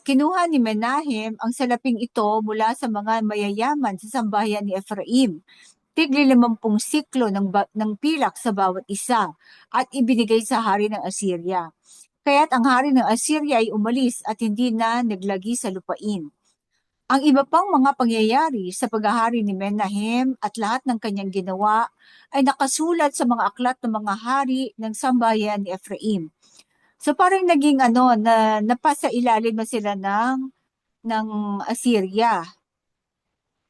Kinuha ni Menahem ang salaping ito mula sa mga mayayaman sa sambahayan ni Ephraim. Tigli 50 siklo ng pilak sa bawat isa at ibinigay sa hari ng Assyria. Kaya't ang hari ng Assyria ay umalis at hindi na naglagi sa lupain. Ang iba pang mga pangyayari sa paghahari ni Menahem at lahat ng kanyang ginawa ay nakasulat sa mga aklat ng mga hari ng sambahayan ni Ephraim. So parang naging na napasa ilalim na sila ng Assyria.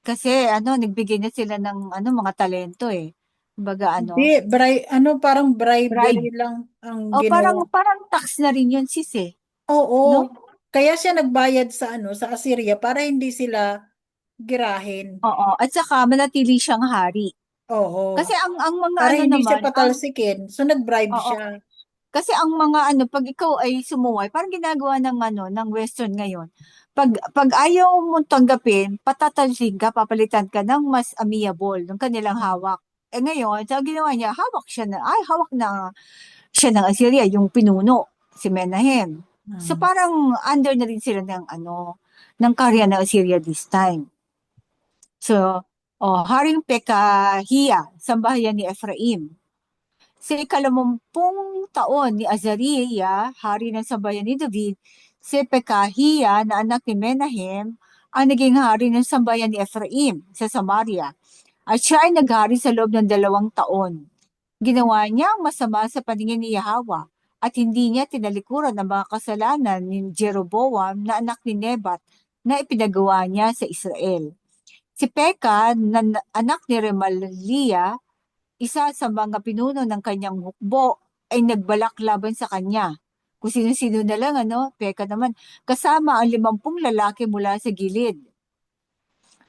Kasi nagbigay na sila ng mga talento eh. Kumbaga Hindi, parang bribery lang ang ginawa. parang tax na rin yun sis eh. Oo. No? Kaya siya nagbayad sa sa Assyria para hindi sila girahin. Oo, at saka manatili siyang hari. Oo. Kasi ang mga Para hindi siya naman, patalsikin. So nagbribe Oo. siya. kasi ang mga pag ikaw ay sumuway, parang ginagawa ng Western ngayon. Pag ayaw mong tanggapin, patatalsig ka, papalitan ka ng mas amiable ng kanilang hawak. Ngayon, sa ginawa niya, hawak na siya ng Assyria, yung pinuno, si Menahem. So parang under na rin sila ng karya ng Assyria this time. So, Haring Pekahia, sambahayan ni Ephraim. Sa 30 taon ni Azariah, hari ng sambahayan ni David, si Pekahia na anak ni Menahem ang naging hari ng sambahayan ni Ephraim sa Samaria. At siya ay naghari sa loob ng 2 taon. Ginawa niya ang masama sa paningin ni Yahweh at hindi niya tinalikuran ang mga kasalanan ni Jeroboam na anak ni Nebat na ipinagawa niya sa Israel. Si Pekah, na anak ni Remaliah, isa sa mga pinuno ng kanyang hukbo, ay nagbalak laban sa kanya. Kung sino-sino na lang, Pekah naman, kasama ang 50 lalaki mula sa gilid.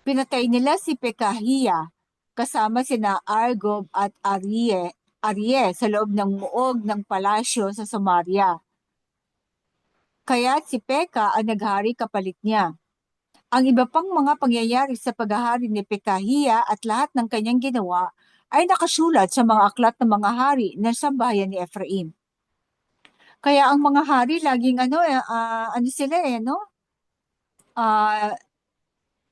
Pinatay nila si Pekahia, kasama sina Argob at Arie sa loob ng muog ng palasyo sa Samaria. Kaya si Pekah ang naghari kapalit niya. Ang iba pang mga pangyayari sa paghahari ni Pekahia at lahat ng kanyang ginawa ay nakasulat sa mga aklat ng mga hari ng sambahayan ni Ephraim. Kaya ang mga hari laging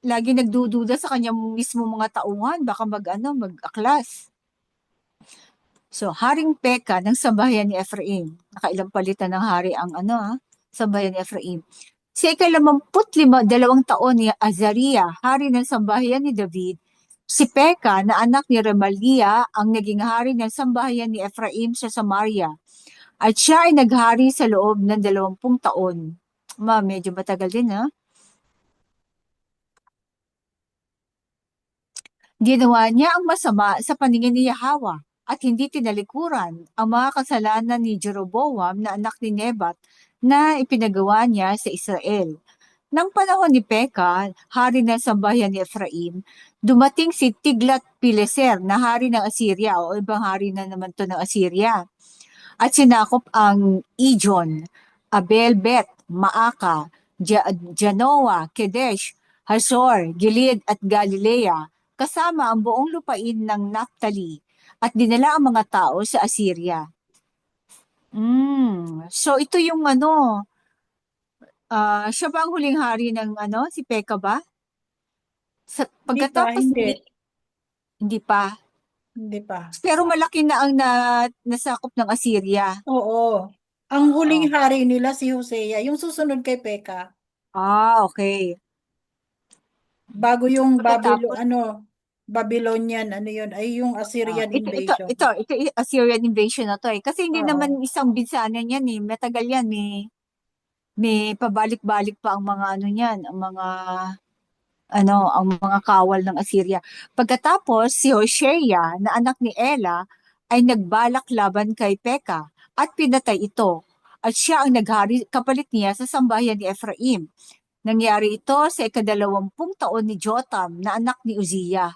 lagi nagdududa sa kanyang mismo mga tauhan, baka mag-aklas. So, Haring Pekah ng sambahayan ni Ephraim. Nakailang palitan ng hari ang sambahayan ni Ephraim. Sa 52 taon ni Azariah, hari ng sambahayan ni David, Si Peka na anak ni Remalia ang naging hari ng sambahayan ni Ephraim sa Samaria at siya ay naghari sa loob ng 20 taon. Medyo matagal din, ha? Ginawa niya ang masama sa paningin ni Yahwa at hindi tinalikuran ang mga kasalanan ni Jeroboam na anak ni Nebat na ipinagawa niya sa Israel. Nang panahon ni Peka, hari ng sambahayan ni Ephraim, dumating si Tiglat-Pileser na hari ng Assyria o ibang hari na naman to ng Assyria at sinakop ang Ijon, Abel-Bet, Maaka, Janoa, Kedesh, Hazor, Gilead at Galilea, kasama ang buong lupain ng Naphtali at dinala ang mga tao sa Assyria. So ito yung siya ba ang huling hari ng si Peka ba? Pagkatapos hindi pa. Hindi pa. Pero malaki na ang nasakop ng Assyria. Oo. Ang huling hari nila si Hosea, yung susunod kay Peka. Okay. Bago yung Pagkatapos- Babylonian, yun, ay yung Assyrian invasion. Ito Assyrian invasion na to eh. Kasi hindi Oo. naman isang binsanan yan eh. Matagal yan. May pabalik-balik pa ang mga ang mga kawal ng Assyria. Pagkatapos, si Hoshea na anak ni Ela ay nagbalak laban kay Peka at pinatay ito. At siya ang naghari kapalit niya sa sambahayan ni Ephraim. Nangyari ito sa 20 taon ni Jotam na anak ni Uzziah.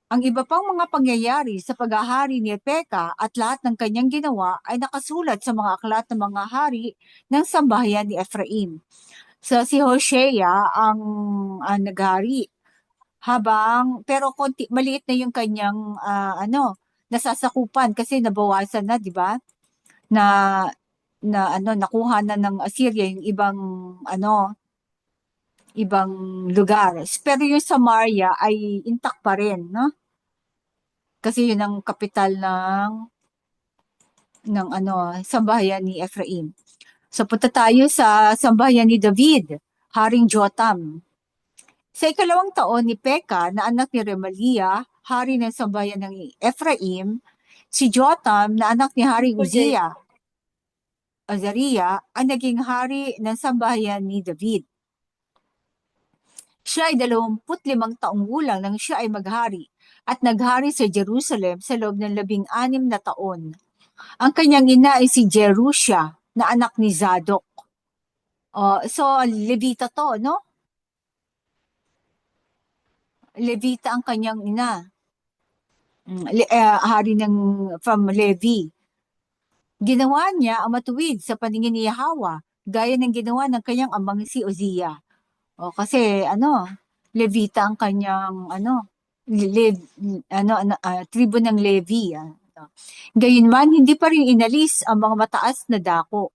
Ang iba pang mga pangyayari sa paghahari ni Peka at lahat ng kanyang ginawa ay nakasulat sa mga aklat ng mga hari ng sambahayan ni Ephraim. So si Hoshea ang naghari pero maliit na yung kanyang nasasakupan kasi nabawasan na, di ba? Nakuha na ng Assyria yung ibang lugar. Pero yung Samaria ay intact pa rin, no? Kasi yun ang kapital ng sambahayan ni Ephraim. So punta tayo sa sambahayan ni David, Haring Jotam. Sa 2 taon ni Peka na anak ni Remalia, hari ng sambahayan ng Ephraim, si Jotam na anak ni Haring Uzziah, Azariah, ang naging hari ng sambahayan ni David. Siya ay 25 taong gulang nang siya ay maghari at naghari sa Jerusalem sa loob ng 16 na taon. Ang kanyang ina ay si Jerusha na anak ni Zadok. So, Levita to, no? Levita ang kanyang ina. Hari from Levi. Ginawa niya ang matuwid sa paningin ni Yahwa, gaya ng ginawa ng kanyang amang si Uzziah. Kasi Levita ang kanyang tribo ng Levi. Gayunman, hindi pa rin inalis ang mga mataas na dako.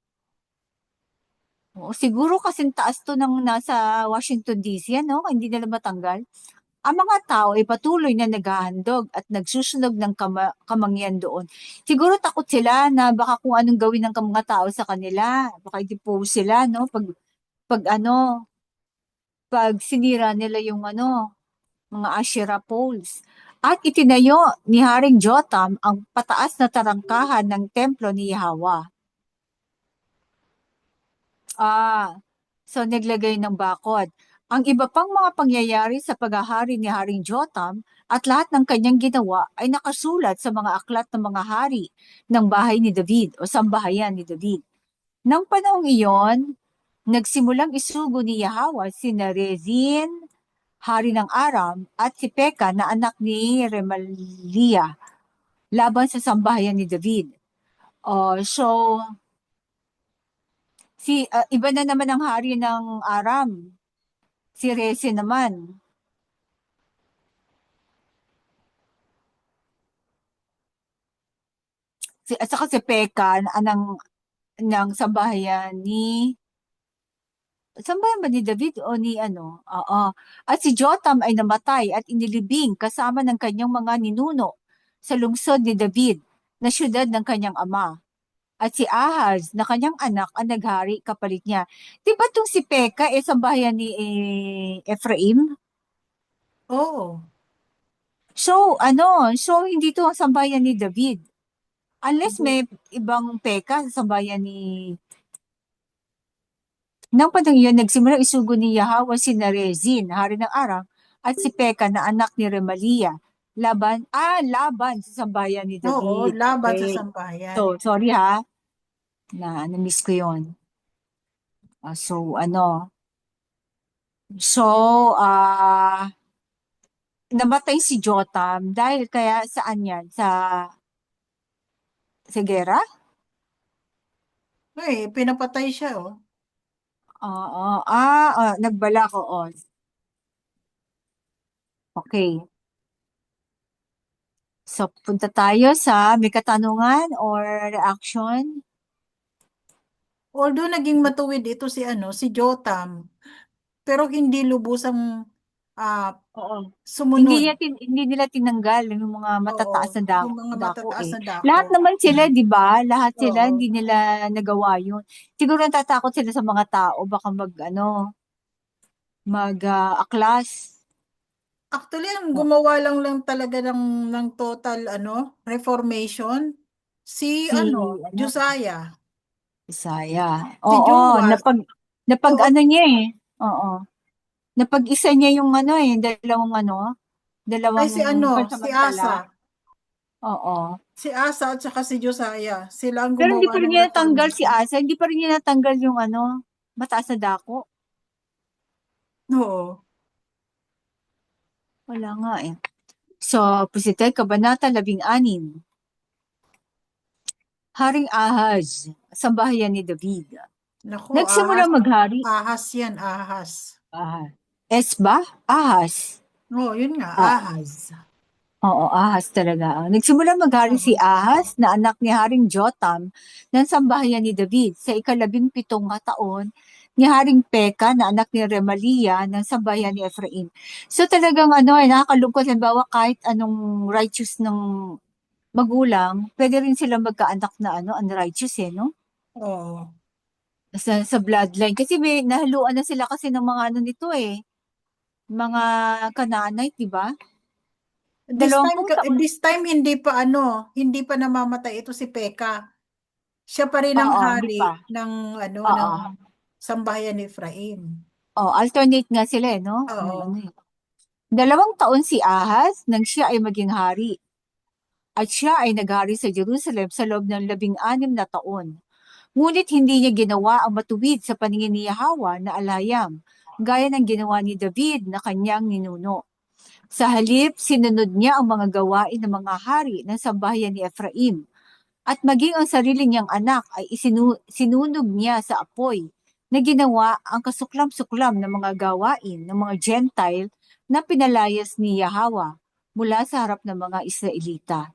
Siguro kasing taas to ng nasa Washington DC, hindi nila matanggal. Ang mga tao ay patuloy na naghahandog at nagsusunog ng kamangyan doon. Siguro takot sila na baka kung anong gawin ng mga tao sa kanila, baka i-depose sila, no? Pag sinira nila yung mga Asherah poles. At itinayo ni Haring Jotam ang pataas na tarangkahan ng templo ni Yahwa. So naglagay ng bakod. Ang iba pang mga pangyayari sa paghahari ni Haring Jotam at lahat ng kanyang ginawa ay nakasulat sa mga aklat ng mga hari ng bahay ni David o sambahayan ni David. Nang panahong iyon, nagsimulang isugo ni Yahwa si Rezin, hari ng Aram, at si Peka na anak ni Remalia laban sa sambahayan ni David. Iba na naman ang hari ng Aram. Si Rezin naman. At saka si Peka ng sambahayan ba ni David o ni At si Jotam ay namatay at inilibing kasama ng kanyang mga ninuno sa lungsod ni David na syudad ng kanyang ama. At si Ahaz na kanyang anak ang naghari kapalit niya. Di ba si Peka sambahayan ni Ephraim? Oo. So hindi to ang sambayan ni David. Unless may ibang peka sa sambayan ni Nang panahon iyon, nagsimulang isugo ni Yahweh si Rezin, hari ng Aram, at si Peka na anak ni Remalia. Laban sa sambayan ni Oo, David. laban sa Okay. sambahan. So, sorry ha, na-miss ko yun. So, namatay si Jotam dahil kaya saan yan? Sa gera? Pinapatay siya, oh. Oo. Nagbala ko. Okay. So, punta tayo sa may katanungan or reaction. Although naging matuwid ito si Jotam, pero hindi lubusang Oo. sumunod. Hindi nila tinanggal yung mga matataas Oo, na yung mga dako matataas eh. na dako. Lahat naman sila, di ba? Lahat sila, Oo. hindi nila nagawa yun. Siguro natatakot sila sa mga tao, baka aklas. Actually, ang Oh, gumawa lang talaga ng total reformation si si, Josiah. Isaya. Si Oo, Joas. napag Oo. niya eh. Oo. Napag-isa niya yung Ay dalawang si Asa. pansamantala. Oo. Si Asa at saka si Josiah. Sila ang Pero hindi gumawa pa rin ng niya natanggal si reformation. Asa, hindi pa rin niya natanggal yung mataas na dako. Oo. Wala nga eh. So, Pusitay, Kabanata 16. Haring Ahaz, sambahayan ni David. Nako, Nagsimula maghari. ahas yan, ahas. Ba? Ahaz. Oo, yun nga, Ah, ahas. oo, Ahaz talaga. Nagsimula maghari si Oo. Ahaz na anak ni Haring Jotam ng sambahayan ni David sa ika-17 taon ni Haring Peka na anak ni Remalia ng sambahayan ni Ephraim. So talagang nakakalungkot. Halimbawa kahit anong righteous ng magulang, pwede rin silang magkaanak na unrighteous no? Oo. Sa bloodline. Kasi may nahaluan na sila kasi ng mga nito mga Canaanite, di ba? Taon. This time hindi pa namamatay ito si Peka. Siya pa rin ang Oo, hindi pa. hari ng Oo. sambahayan ni Efraim. Alternate nga sila no? Oo. 2 taon si Ahaz nang siya ay maging hari. At siya ay naghari sa Jerusalem sa loob ng 16 na taon. Ngunit hindi niya ginawa ang matuwid sa paningin ni Yahweh na alayam, gaya ng ginawa ni David na kanyang ninuno. Sa halip, sinunod niya ang mga gawain ng mga hari ng sambahayan ni Ephraim. At maging ang sarili niyang anak ay sinunog niya sa apoy na ginawa ang kasuklam-suklam ng mga gawain ng mga Gentile na pinalayas ni Yahweh mula sa harap ng mga Israelita.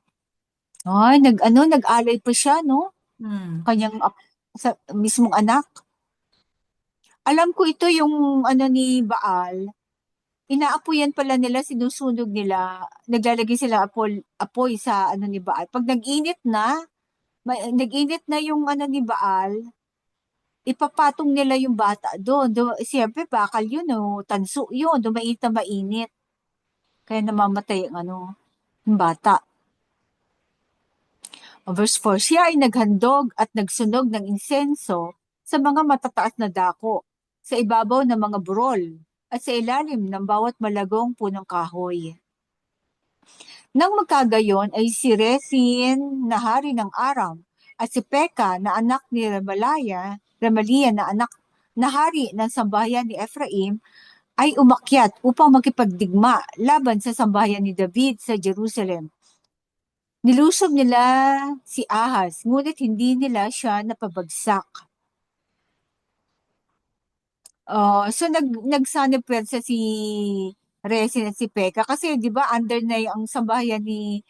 Ay, nag-alay pa siya, no? Hmm. Kanyang sa mismong anak. Alam ko ito yung ni Baal. Inaapoyan pala nila, sinusunog nila, naglalagay sila apoy sa ni Baal. Pag nag-init na yung ni Baal, ipapatong nila yung bata doon. Siyempre, bakal yun, tanso yun, mainit na mainit. Kaya namamatay yung bata. Verse 4, siya ay naghandog at nagsunog ng insenso sa mga matataas na dako, sa ibabaw ng mga burol, at sa ilalim ng bawat malagong punong kahoy. Nang magkagayon ay si Rezin na hari ng Aram at si Peka na anak ni Remalia na anak na hari ng sambahayan ni Ephraim ay umakyat upang makipagdigma laban sa sambahayan ni David sa Jerusalem. Nilusob nila si Ahaz, ngunit hindi nila siya napabagsak. So nagsanib pwersa si Rezin at si Peka kasi 'di ba under na ang sambahayan ni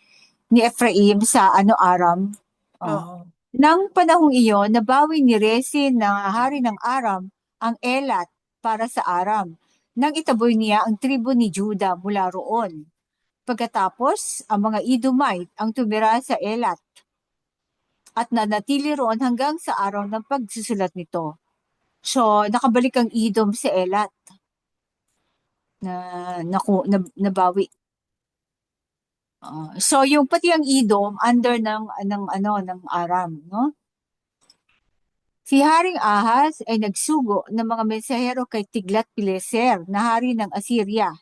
Ephraim sa Aram. Oo. Nang panahong iyon, nabawi ni Rezin na hari ng Aram ang Elat para sa Aram. Nang itaboy niya ang tribo ni Juda mula roon. Pagkatapos, ang mga Edomite ang tumira sa Elat at nanatili roon hanggang sa araw ng pagsusulat nito. So, nakabalik ang Edom sa Elat na nabawi. So yung pati ang Edom under ng Aram, no? Si Haring Ahaz ay nagsugo ng mga mensahero kay Tiglat-Pileser na hari ng Assyria.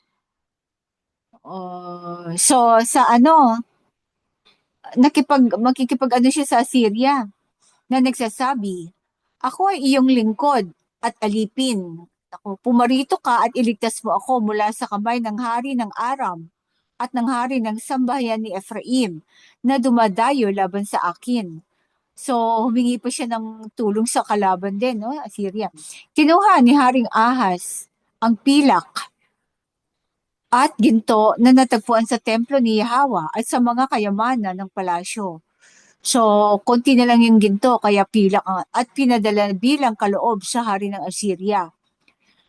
So sa makikipag-ano siya sa Assyria na nagsasabi, "Ako ay iyong lingkod at alipin. Pumarito ka at iligtas mo ako mula sa kamay ng hari ng Aram at ng hari ng sambahayan ni Ephraim na dumadayo laban sa akin." So, humingi pa siya ng tulong sa kalaban din, no? Assyria. Kinuha ni Haring Ahaz ang pilak at ginto na natagpuan sa templo ni Yahweh at sa mga kayamanan ng palasyo. So, konti na lang yung ginto, kaya pilak at pinadala bilang kaloob sa hari ng Assyria.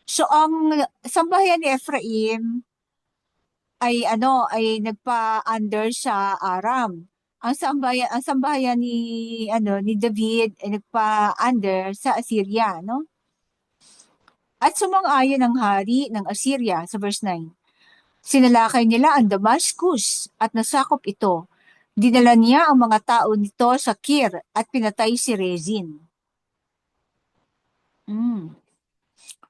So, ang sambahayan ni Ephraim ay nagpa-under sa Aram. Ang sambahayan ni David ay nagpa-under sa Assyria, no? At sumang-ayon ang hari ng Assyria sa verse 9. Sinalakay nila ang Damascus at nasakop ito. Dinala niya ang mga tao nito sa Kir at pinatay si Rezin.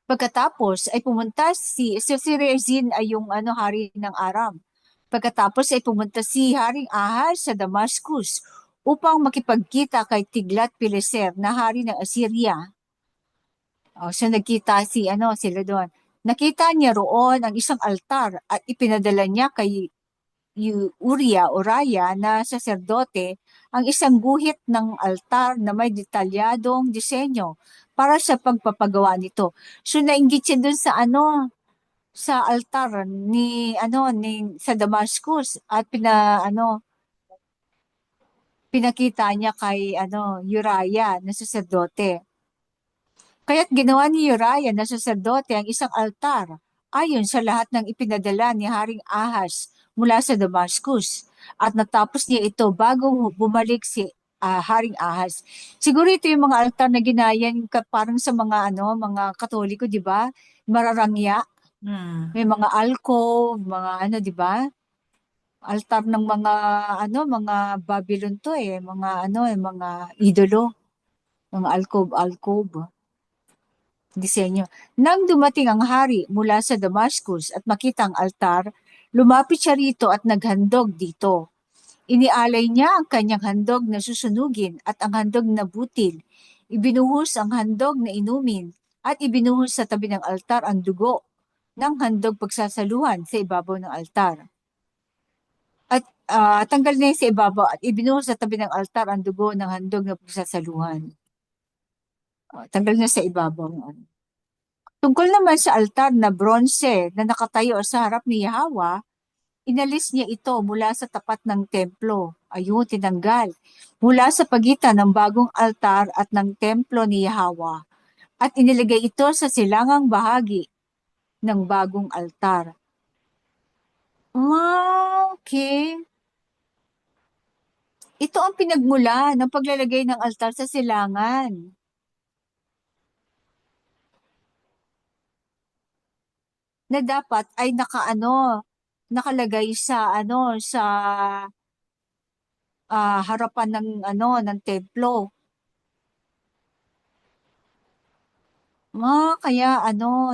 Pagkatapos ay pumunta si Rezin ay yung hari ng Aram. Pagkatapos ay pumunta si Haring Ahaz sa Damascus upang makipagkita kay Tiglat-Pileser na hari ng Assyria. So nagkita sila doon. Nakita niya roon ang isang altar at ipinadala niya kay Uriah na saserdote ang isang guhit ng altar na may detalyadong disenyo para sa pagpapagawa nito. So nainggit siya doon sa altar sa Damascus at pinakita niya kay Uriah na saserdote. Kaya't ginawa ni Uriah na saserdote ang isang altar ayon sa lahat ng ipinadala ni Haring Ahaz mula sa Damascus at natapos niya ito bago bumalik si Haring Ahaz. Siguro ito yung mga altar na ginayan parang sa mga mga Katoliko, di ba? Mararangya. May mga alcove, mga di ba? Altar ng mga Babylon to mga idolo. Mga alcove. Disenyo. Nang dumating ang hari mula sa Damascus at makita ang altar, lumapit siya rito at naghandog dito. Inialay niya ang kanyang handog na susunugin at ang handog na butil. Ibinuhos ang handog na inumin at ibinuhos sa tabi ng altar ang dugo ng handog pagsasaluhan sa ibabaw ng altar. At tanggal niya sa ibabaw at ibinuhos sa tabi ng altar ang dugo ng handog na pagsasaluhan. Tanggal niya sa ibabaw. Tungkol naman sa altar na bronze na nakatayo sa harap ni Yahweh, inalis niya ito mula sa tapat ng templo. Ayun, tinanggal. Mula sa pagitan ng bagong altar at ng templo ni Yahweh. At inilagay ito sa silangang bahagi ng bagong altar. Okay. Ito ang pinagmula ng paglalagay ng altar sa silangan. Na dapat ay nakalagay sa harapan ng templo. Kaya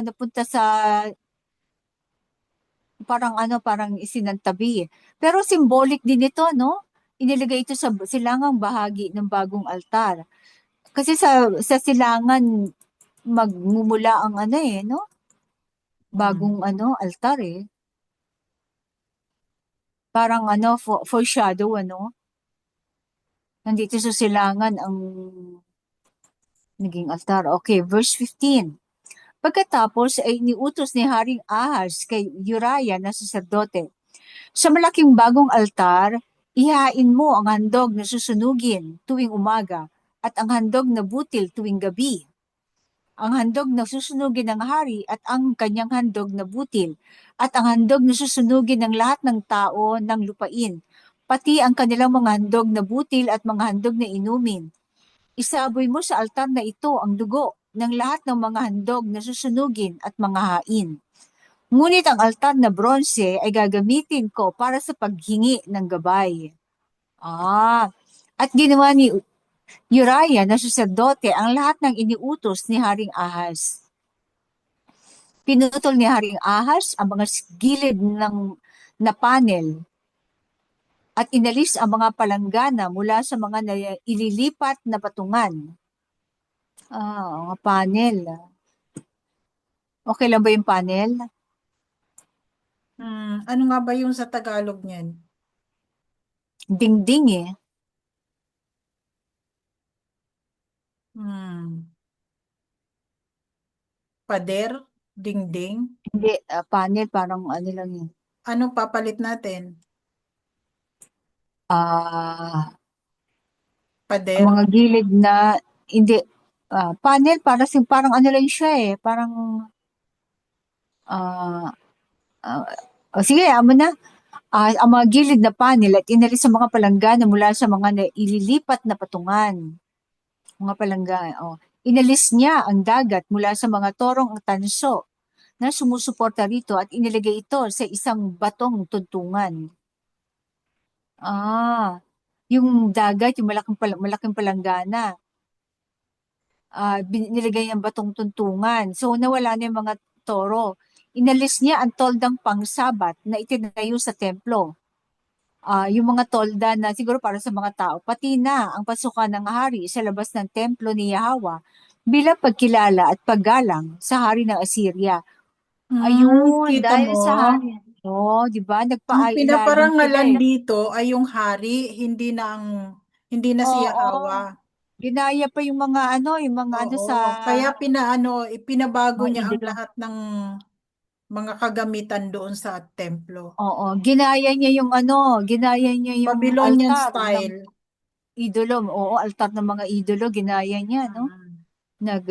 napunta sa parang isinantabi. Pero symbolic din ito, no? Inilagay ito sa silangang bahagi ng bagong altar. Kasi sa silangan magmumula ang no? Bagong altar eh. Parang foreshadow Nandito sa silangan ang naging altar. Okay, verse 15. Pagkatapos ay niutos ni Haring Ahaz kay Uriah na saserdote, sa malaking bagong altar, ihain mo ang handog na susunugin tuwing umaga at ang handog na butil tuwing gabi. Ang handog na susunugin ng hari at ang kanyang handog na butil at ang handog na susunugin ng lahat ng tao ng lupain, pati ang kanilang mga handog na butil at mga handog na inumin. Isaboy mo sa altar na ito ang dugo ng lahat ng mga handog na susunugin at mga hain. Ngunit ang altar na bronze ay gagamitin ko para sa paghingi ng gabay. At ginawa ni Uriah na saserdote ang lahat ng iniutos ni Haring Ahaz. Pinutol ni Haring Ahaz ang mga gilid na panel at inalis ang mga palanggana mula sa mga ililipat na patungan. Mga panel. Okay lang ba yung panel? Ano nga ba yung sa Tagalog niyan? Dingding eh. Pader? Dingding? Hindi, panel parang ano lang yun. Anong papalit natin? Ang Pader? mga gilid na, hindi, panel parang ano lang siya eh. Parang, sige, amo na. Ang mga gilid na panel at inalis sa mga palanggana mula sa mga ililipat na patungan. Mga palanggana. Inalis niya ang dagat mula sa mga torong tanso na sumusuporta rito at inilagay ito sa isang batong tuntungan. Yung dagat, yung malaking palanggana, nilagay niyang batong tuntungan. So, nawala na yung mga toro. Inalis niya ang toldang pangsabat na itinayo sa templo. Yung mga tolda na siguro para sa mga tao, pati na ang pasukan ng hari sa labas ng templo ni Yahweh bilang pagkilala at paggalang sa hari ng Assyria. Ayun, Kita dahil mo, sa hari. Di ba? ang Nagpailalim sila pinaparangalan eh. dito ay yung hari, hindi na si Oo, Yahawa. ginaya pa yung mga ano sa Kaya ipinabago mga niya ang idolo. lahat ng mga kagamitan doon sa templo. Oo, ginaya niya yung Babylonian altar ng style. idolo. Oo, altar ng mga idolo, ginaya niya, no? Nag,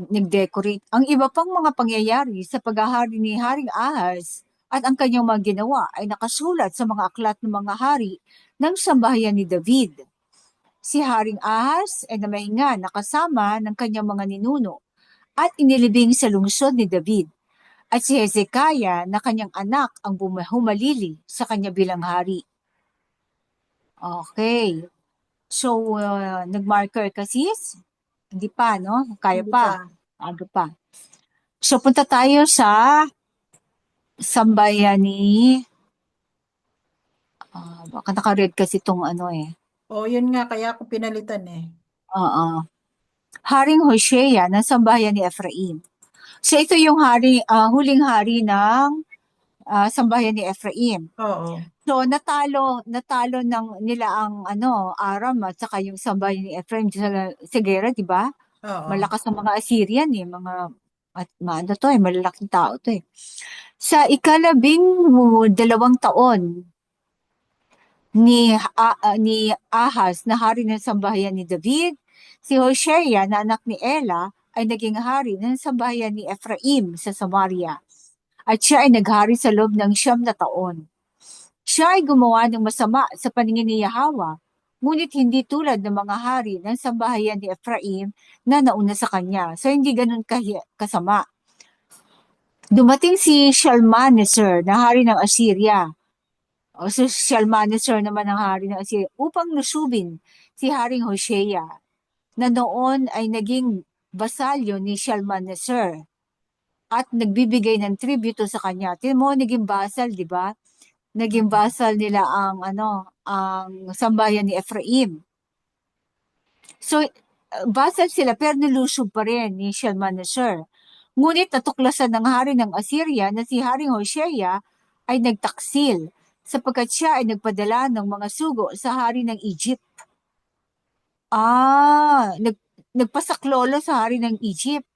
nag-decorate. Ang iba pang mga pangyayari sa paghahari ni Haring Ahaz at ang kanyang mga ginawa ay nakasulat sa mga aklat ng mga hari ng sambahayan ni David. Si Haring Ahaz ay namahinga nakasama ng kanyang mga ninuno at inilibing sa lungsod ni David. At si Hezekiah na kanyang anak ang humalili sa kanya bilang hari. Okay. So, nag-marker ka sis? Hindi pa, no? Kaya Hindi pa. Aga pa. So, punta tayo sa sambayan ni... baka naka-read kasi itong ano eh. Yun nga, kaya ako pinalitan eh. Haring Hoshea ng sambahayan ni Ephraim. So, ito yung huling hari ng sambahayan ni Ephraim. Oo. So, natalo nila ang Aram at saka yung sambahayan ni Ephraim sa gera, di ba? Oo. Malakas ang mga Assyrian eh, malalaking tao to eh. Sa 12 taon ni Ahaz na hari ng sambahayan ni David, si Hoshea na anak ni Ela ay naging hari ng sambahayan ni Ephraim sa Samaria. At siya ay naghari sa loob ng 9 taon. Siya ay gumawa ng masama sa paningin ni Yahweh, ngunit hindi tulad ng mga hari ng sambahayan ni Ephraim na nauna sa kanya. So, hindi ganun kasama. Dumating si Shalmaneser na hari ng Assyria. So, Shalmaneser naman ang hari ng Assyria upang lusubin si Haring Hoshea na noon ay naging basalyo ni Shalmaneser at nagbibigay ng tributo sa kanya. Tingnan mo, naging basal, di ba? Naging basal nila ang sambayan ni Ephraim. So, basal sila pero nilusob pa rin ni Shalmaneser. Ngunit natuklasan ng hari ng Assyria na si Haring Hoshea ay nagtaksil sapagkat siya ay nagpadala ng mga sugo sa hari ng Egypt. Nagpasaklolo sa hari ng Egypt.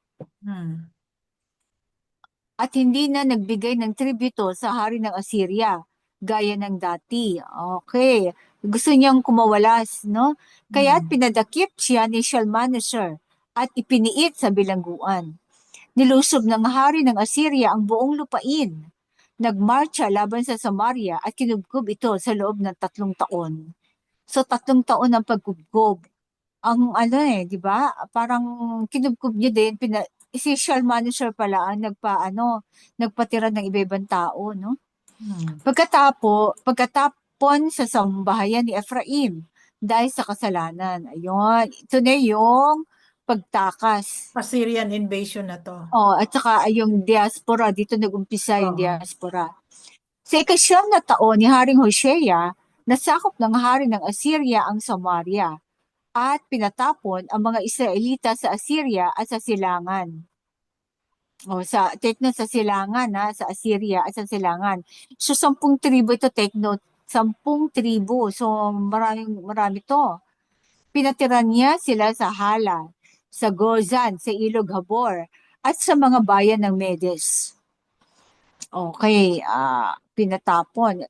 At hindi na nagbigay ng tributo sa hari ng Assyria gaya ng dati. Okay. Gusto niyang kumawalas, no? Kaya pinadakip siya ni Shalmaneser at ipiniit sa bilangguan. Nilusob ng hari ng Assyria ang buong lupain. Nagmarcha laban sa Samaria at kinubkob ito sa loob ng 3 taon. So 3 taon ang pagkubkob. Ang di ba? Parang kinubkob niya din, si Shalmaneser pala ang nagpatira ng iba-ibang tao, no? Pagkatapon sa sambahayan ni Ephraim dahil sa kasalanan. Ayun, ito na yung pagtakas. Assyrian invasion na to. At saka yung diaspora, dito nag-umpisa yung Oo. diaspora. Sa ikasyam na taon ni Haring Hoshea, nasakop ng hari ng Assyria ang Samaria at pinatapon ang mga Israelita sa Assyria at sa silangan. Take note sa silangan sa Assyria at sa silangan. So, 10 tribo ito, take note. 10 tribo. So, marami to. Pinatiran niya sila sa Hala, sa Gozan, sa Ilog Habor, at sa mga bayan ng Medes. Okay, pinatapon.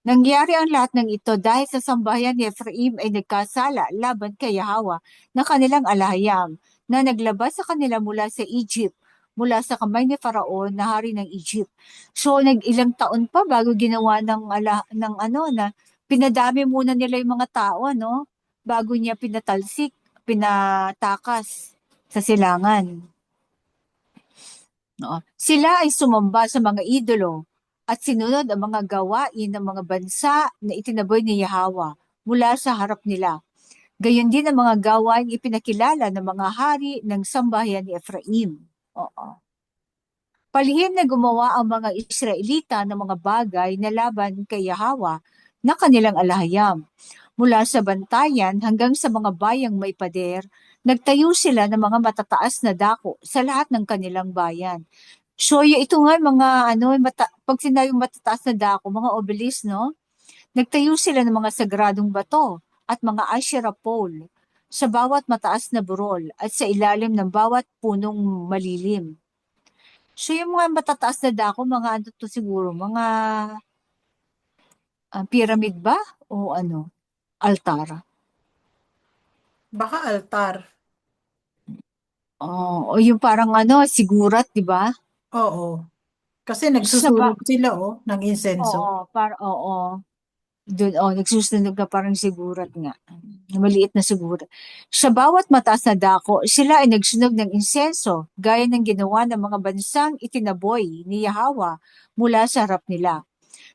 Nangyari ang lahat ng ito dahil sa sambahayan ni Ephraim ay nagkasala laban kay Yahweh na kanilang alahayam na naglabas sa kanila mula sa Egypt, mula sa kamay ni Faraon na hari ng Egypt. So nag-ilang taon pa bago ginawa na pinadami muna nila yung mga tao, bago niya pinatakas sa silangan. Sila ay sumamba sa mga idolo at sinunod ang mga gawain ng mga bansa na itinaboy ni Yahweh mula sa harap nila. Gayon din ang mga gawain ipinakilala ng mga hari ng sambahayan ni Ephraim. Palihim na gumawa ang mga Israelita ng mga bagay na laban kay Yahweh na kanilang alahayam. Mula sa bantayan hanggang sa mga bayang may pader, nagtayo sila ng mga matataas na dako sa lahat ng kanilang bayan. So, ito nga mga pag sinabing matataas na dako, mga obelisk, no? Nagtayo sila ng mga sagradong bato at mga Asherah pole sa bawat mataas na burol at sa ilalim ng bawat punong malilim. So, yung mga matataas na dako, mga siguro, mga pyramid ba? O altar? Baka altar. O yung parang sigurat, di ba? Oo. Kasi nagsusunog sila ng insenso. Doon, nagsusunog na parang sigurat nga. Maliit na sigurat. Sa bawat mataas na dako, sila ay nagsunog ng insenso, gaya ng ginawa ng mga bansang itinaboy ni Yahweh mula sa harap nila.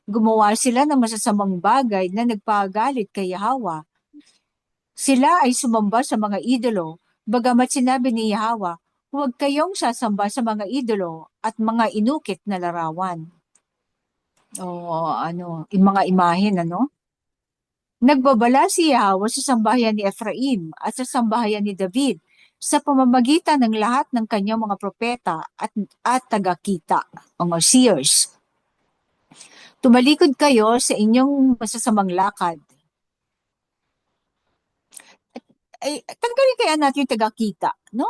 Gumawa sila ng masasamang bagay na nagpagalit kay Yahweh. Sila ay sumamba sa mga idolo, bagamat sinabi ni Yahweh, huwag kayong sasamba sa mga idolo at mga inukit na larawan. Yung mga imahen, Nagbabala si Yahweh sa sambahayan ni Ephraim at sa sambahayan ni David sa pamamagitan ng lahat ng kanyang mga propeta at tagakita, mga seers. Tumalikod kayo sa inyong masasamang lakad. Tanggalin kaya natin yung tagakita, no?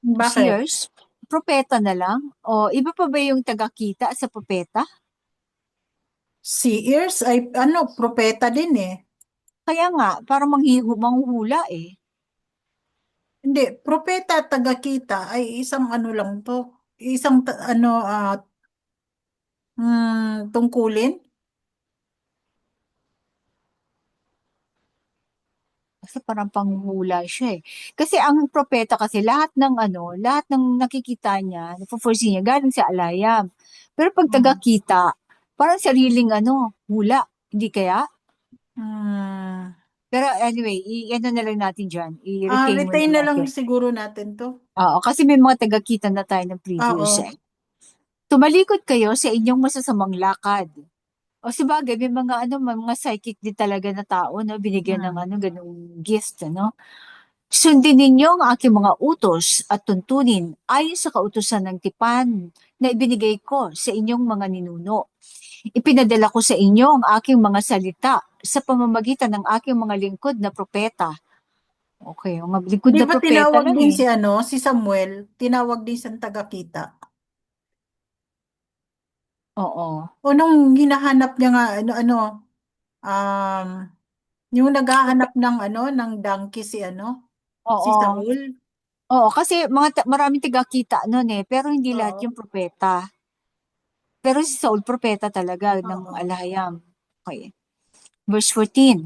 Bakit? Seers, propeta na lang? O iba pa ba yung tagakita sa propeta? Seers ay propeta din eh. Kaya nga, parang manghuhula eh. Hindi, propeta at tagakita ay isang lang to. Isang tungkulin. Kasi parang panghuhula siya eh. Kasi ang propeta kasi lahat ng nakikita niya, napo-foresee niya galing sa alayam. Pero pag tagakita, parang sariling hula. Hindi kaya? Pero anyway, na lang natin dyan. I-retain Retain muna na lang natin. siguro natin to. Oo, kasi may mga tagakita na tayo ng previous Oo. Tumalikod kayo sa inyong masasamang lakad. O sabagay, may mga psychic din talaga na tao, binigyan ng ganung gift, Sundin ninyo ang aking mga utos at tuntunin ayon sa kautusan ng tipan na ibinigay ko sa inyong mga ninuno. Ipinadala ko sa inyo ang aking mga salita sa pamamagitan ng aking mga lingkod na propeta. Okay, yung mga lingkod Di na ba propeta tinawag lang din eh. si Samuel, tinawag din siyang tagakita. Oo. O nung hinahanap niya nga, yung naghahanap ng donkey si Oo. Saul. Oo, kasi maraming tagakita nun eh, pero hindi lahat Oo. yung propeta. Pero si Saul propeta talaga ng Oo. alahayam. Okay. Verse 14.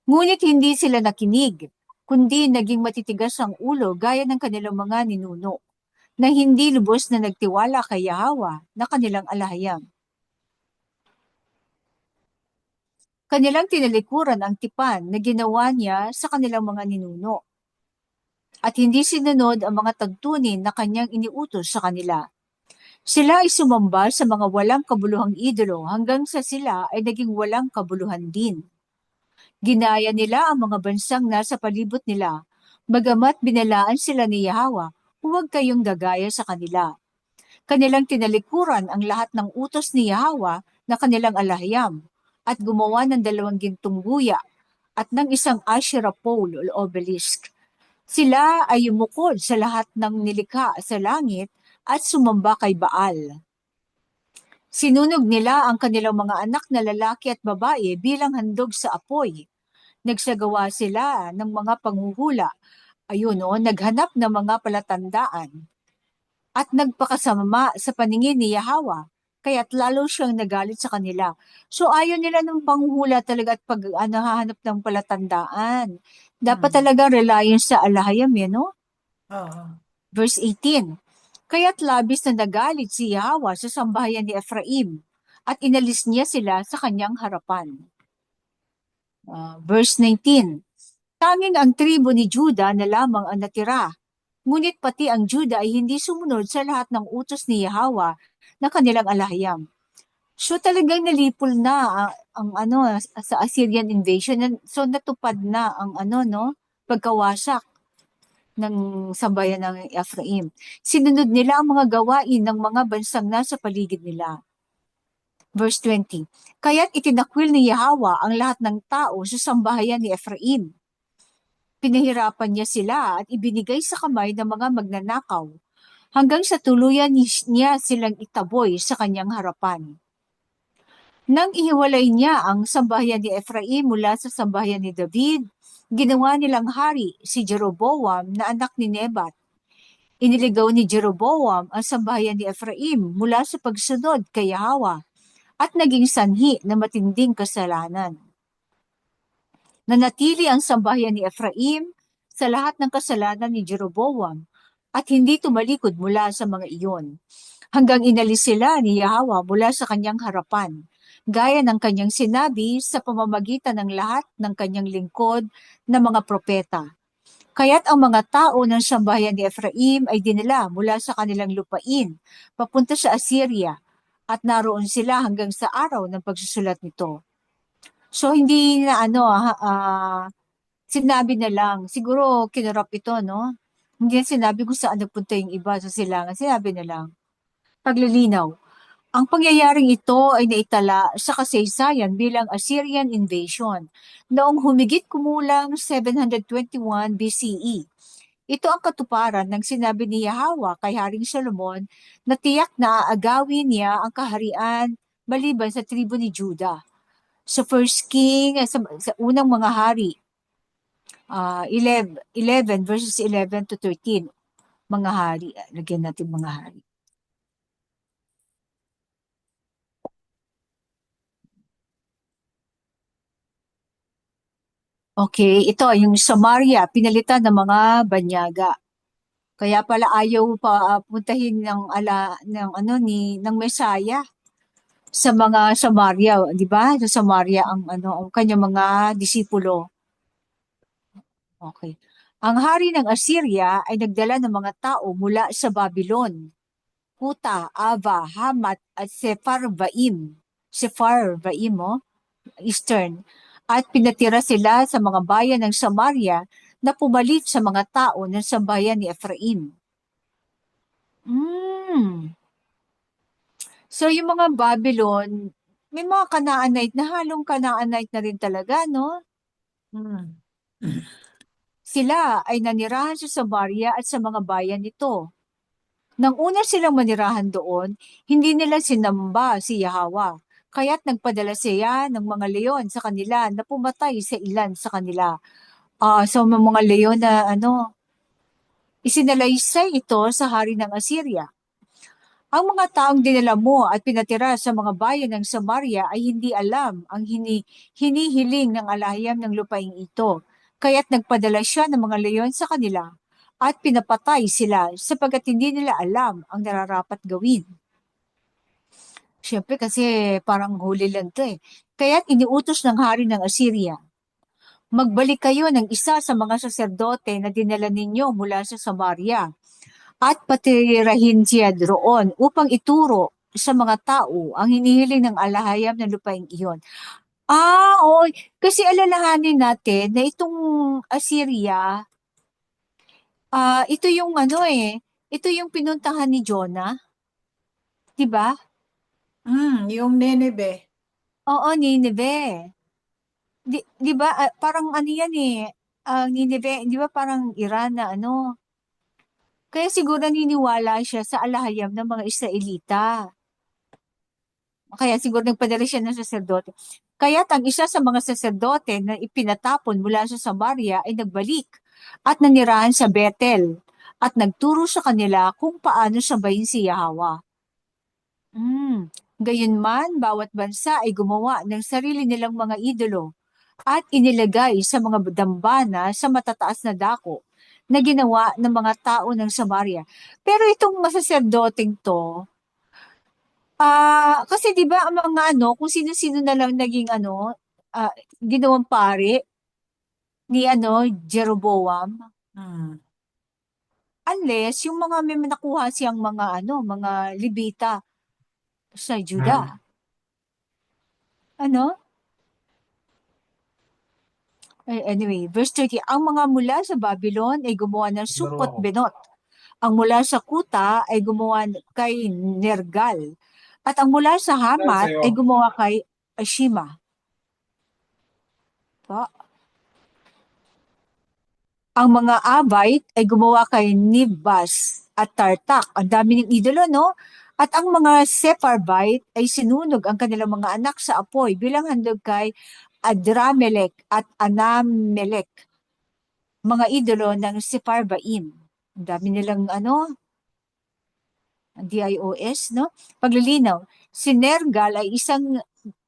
Ngunit hindi sila nakinig, kundi naging matitigas ang ulo gaya ng kanilang mga ninuno, na hindi lubos na nagtiwala kay Yahweh na kanilang alahayam. Kanilang tinalikuran ang tipan na ginawa niya sa kanilang mga ninuno, at hindi sinunod ang mga tagtunin na kanyang iniutos sa kanila. Sila ay sumamba sa mga walang kabuluhang idolo hanggang sa sila ay naging walang kabuluhan din. Ginaya nila ang mga bansang nasa palibot nila, bagamat binalaan sila ni Yahweh, huwag kayong gagaya sa kanila. Kanilang tinalikuran ang lahat ng utos ni Yahweh na kanilang alahayam, at gumawa ng 2 gintong guya at ng isang Asherah pole o obelisk. Sila ay yumukod sa lahat ng nilikha sa langit at sumamba kay Baal. Sinunog nila ang kanilang mga anak na lalaki at babae bilang handog sa apoy. Nagsagawa sila ng mga panghuhula, naghanap ng mga palatandaan, at nagpakasama sa paningin ni Yahweh, kaya't lalo siyang nagalit sa kanila. So ayaw nila ng panghuhula talaga at hahanap ng palatandaan. Dapat talaga reliance sa alahayam, no? Oo. Verse 18, kaya't labis na nagalit si Yahweh sa sambahayan ni Ephraim, at inalis niya sila sa kanyang harapan. Verse 19, tanging ang tribo ni Judah na lamang ang natira, ngunit pati ang Judah ay hindi sumunod sa lahat ng utos ni Yahweh na kanilang alahayam. So talagang nalipol na sa Assyrian invasion. So natupad na ang pagkawasak ng sambayan ng Ephraim. Sinunod nila ang mga gawain ng mga bansang nasa paligid nila. Verse 20, kaya't itinakwil ni Yahweh ang lahat ng tao sa sambahayan ni Ephraim. Pinahirapan niya sila at ibinigay sa kamay ng mga magnanakaw, hanggang sa tuluyan niya silang itaboy sa kanyang harapan. Nang ihiwalay niya ang sambahayan ni Ephraim mula sa sambahayan ni David, ginawa nilang hari si Jeroboam na anak ni Nebat. Iniligaw ni Jeroboam ang sambahayan ni Ephraim mula sa pagsunod kay Yahweh, at naging sanhi na matinding kasalanan. Nanatili ang sambahayan ni Ephraim sa lahat ng kasalanan ni Jeroboam, at hindi tumalikod mula sa mga iyon, hanggang inalis sila ni Yahweh mula sa kanyang harapan, gaya ng kanyang sinabi sa pamamagitan ng lahat ng kanyang lingkod na mga propeta. Kaya't ang mga tao ng sambahayan ni Ephraim ay dinala mula sa kanilang lupain papunta sa Assyria, at naroon sila hanggang sa araw ng pagsusulat nito. So hindi na sinabi na lang, siguro kinurap ito, no? Hindi na sinabi kung saan nagpunta yung iba sa silangan, sinabi na lang. Paglilinaw, ang pangyayaring ito ay naitala sa kasaysayan bilang Assyrian invasion noong humigit kumulang 721 BCE. Ito ang katuparan ng sinabi ni Yahweh kay Haring Solomon na tiyak na aagawin niya ang kaharian maliban sa tribo ni Judah. Sa First King, sa unang mga hari, 11 verses 11 to 13, mga hari. Lagyan natin mga hari. Okay, ito yung Samaria, pinalitan ng mga banyaga. Kaya pala ayaw pa puntahin ng Mesaya sa mga Samaria, di ba? Sa Samaria ang kanyang mga disipulo. Okay. Ang hari ng Assyria ay nagdala ng mga tao mula sa Babylon, Kuta, Ava, Hamat at Sepharvaim, Eastern, at pinatira sila sa mga bayan ng Samaria na pumalit sa mga tao ng sambahayan ni Ephraim. So yung mga Babylon, may mga Canaanite na halong Canaanite na rin talaga, no? Sila ay nanirahan sa Samaria at sa mga bayan nito. Nang una silang manirahan doon, hindi nila sinamba si Yahweh, kaya't nagpadala siya ng mga leon sa kanila na pumatay sa ilan sa kanila. So mga leon na isinalaysay ito sa hari ng Assyria. Ang mga taong dinala mo at pinatira sa mga bayan ng Samaria ay hindi alam ang hinihiling ng alahayam ng lupaing ito, Kaya't nagpadala siya ng mga leyon sa kanila at pinapatay sila sapagkat hindi nila alam ang nararapat gawin. Siyempre kasi parang huli lang to eh. Kaya't iniutos ng hari ng Assyria, magbalik kayo ng isa sa mga saserdote na dinala ninyo mula sa Samaria at patirahin siya roon upang ituro sa mga tao ang hinihiling ng alahayam ng lupaing iyon. Oo. Kasi alalahanin natin na itong Assyria, ito yung ano eh, ito yung pinuntahan ni Jonah, di ba? Yung Nineveh. Oo, Nineveh. Di ba, parang ano yan eh, Nineveh, di ba parang Iran na ano? Kaya siguro naniniwala siya sa alahayam ng mga Israelita. Kaya siguro nagpadala siya ng saserdote. Kaya't ang isa sa mga saserdote na ipinatapon mula sa Samaria ay nagbalik at nanirahan sa Bethel at nagturo sa kanila kung paano sabayin si Yahweh. Gayunman, bawat bansa ay gumawa ng sarili nilang mga idolo at inilagay sa mga dambana sa matataas na dako na ginawa ng mga tao ng Samaria. Pero itong masaserdoteng to, kasi 'di ba ang mga ano, kung sino-sino na lang naging ano, ginawang pari ni ano, Jeroboam, Hmm. unless yung mga may nakuha siyang mga ano, mga Levita sa Juda. Ano? Anyway, verse 30, ang mga mula sa Babylon ay gumawa ng Sukot Benot. Ang mula sa Kuta ay gumawa kay Nergal. At ang mula sa Hamat ay gumawa kay Ashima. Ang mga Abite ay gumawa kay Nibas at Tartak. Ang dami ng idolo, no? At ang mga Sepharvite ay sinunog ang kanilang mga anak sa apoy bilang handog kay Adramelech at Anamelech, mga idolo ng Sepharvaim. Ang dami nilang ano, DIOS, no? Paglilinaw. Si Nergal ay isang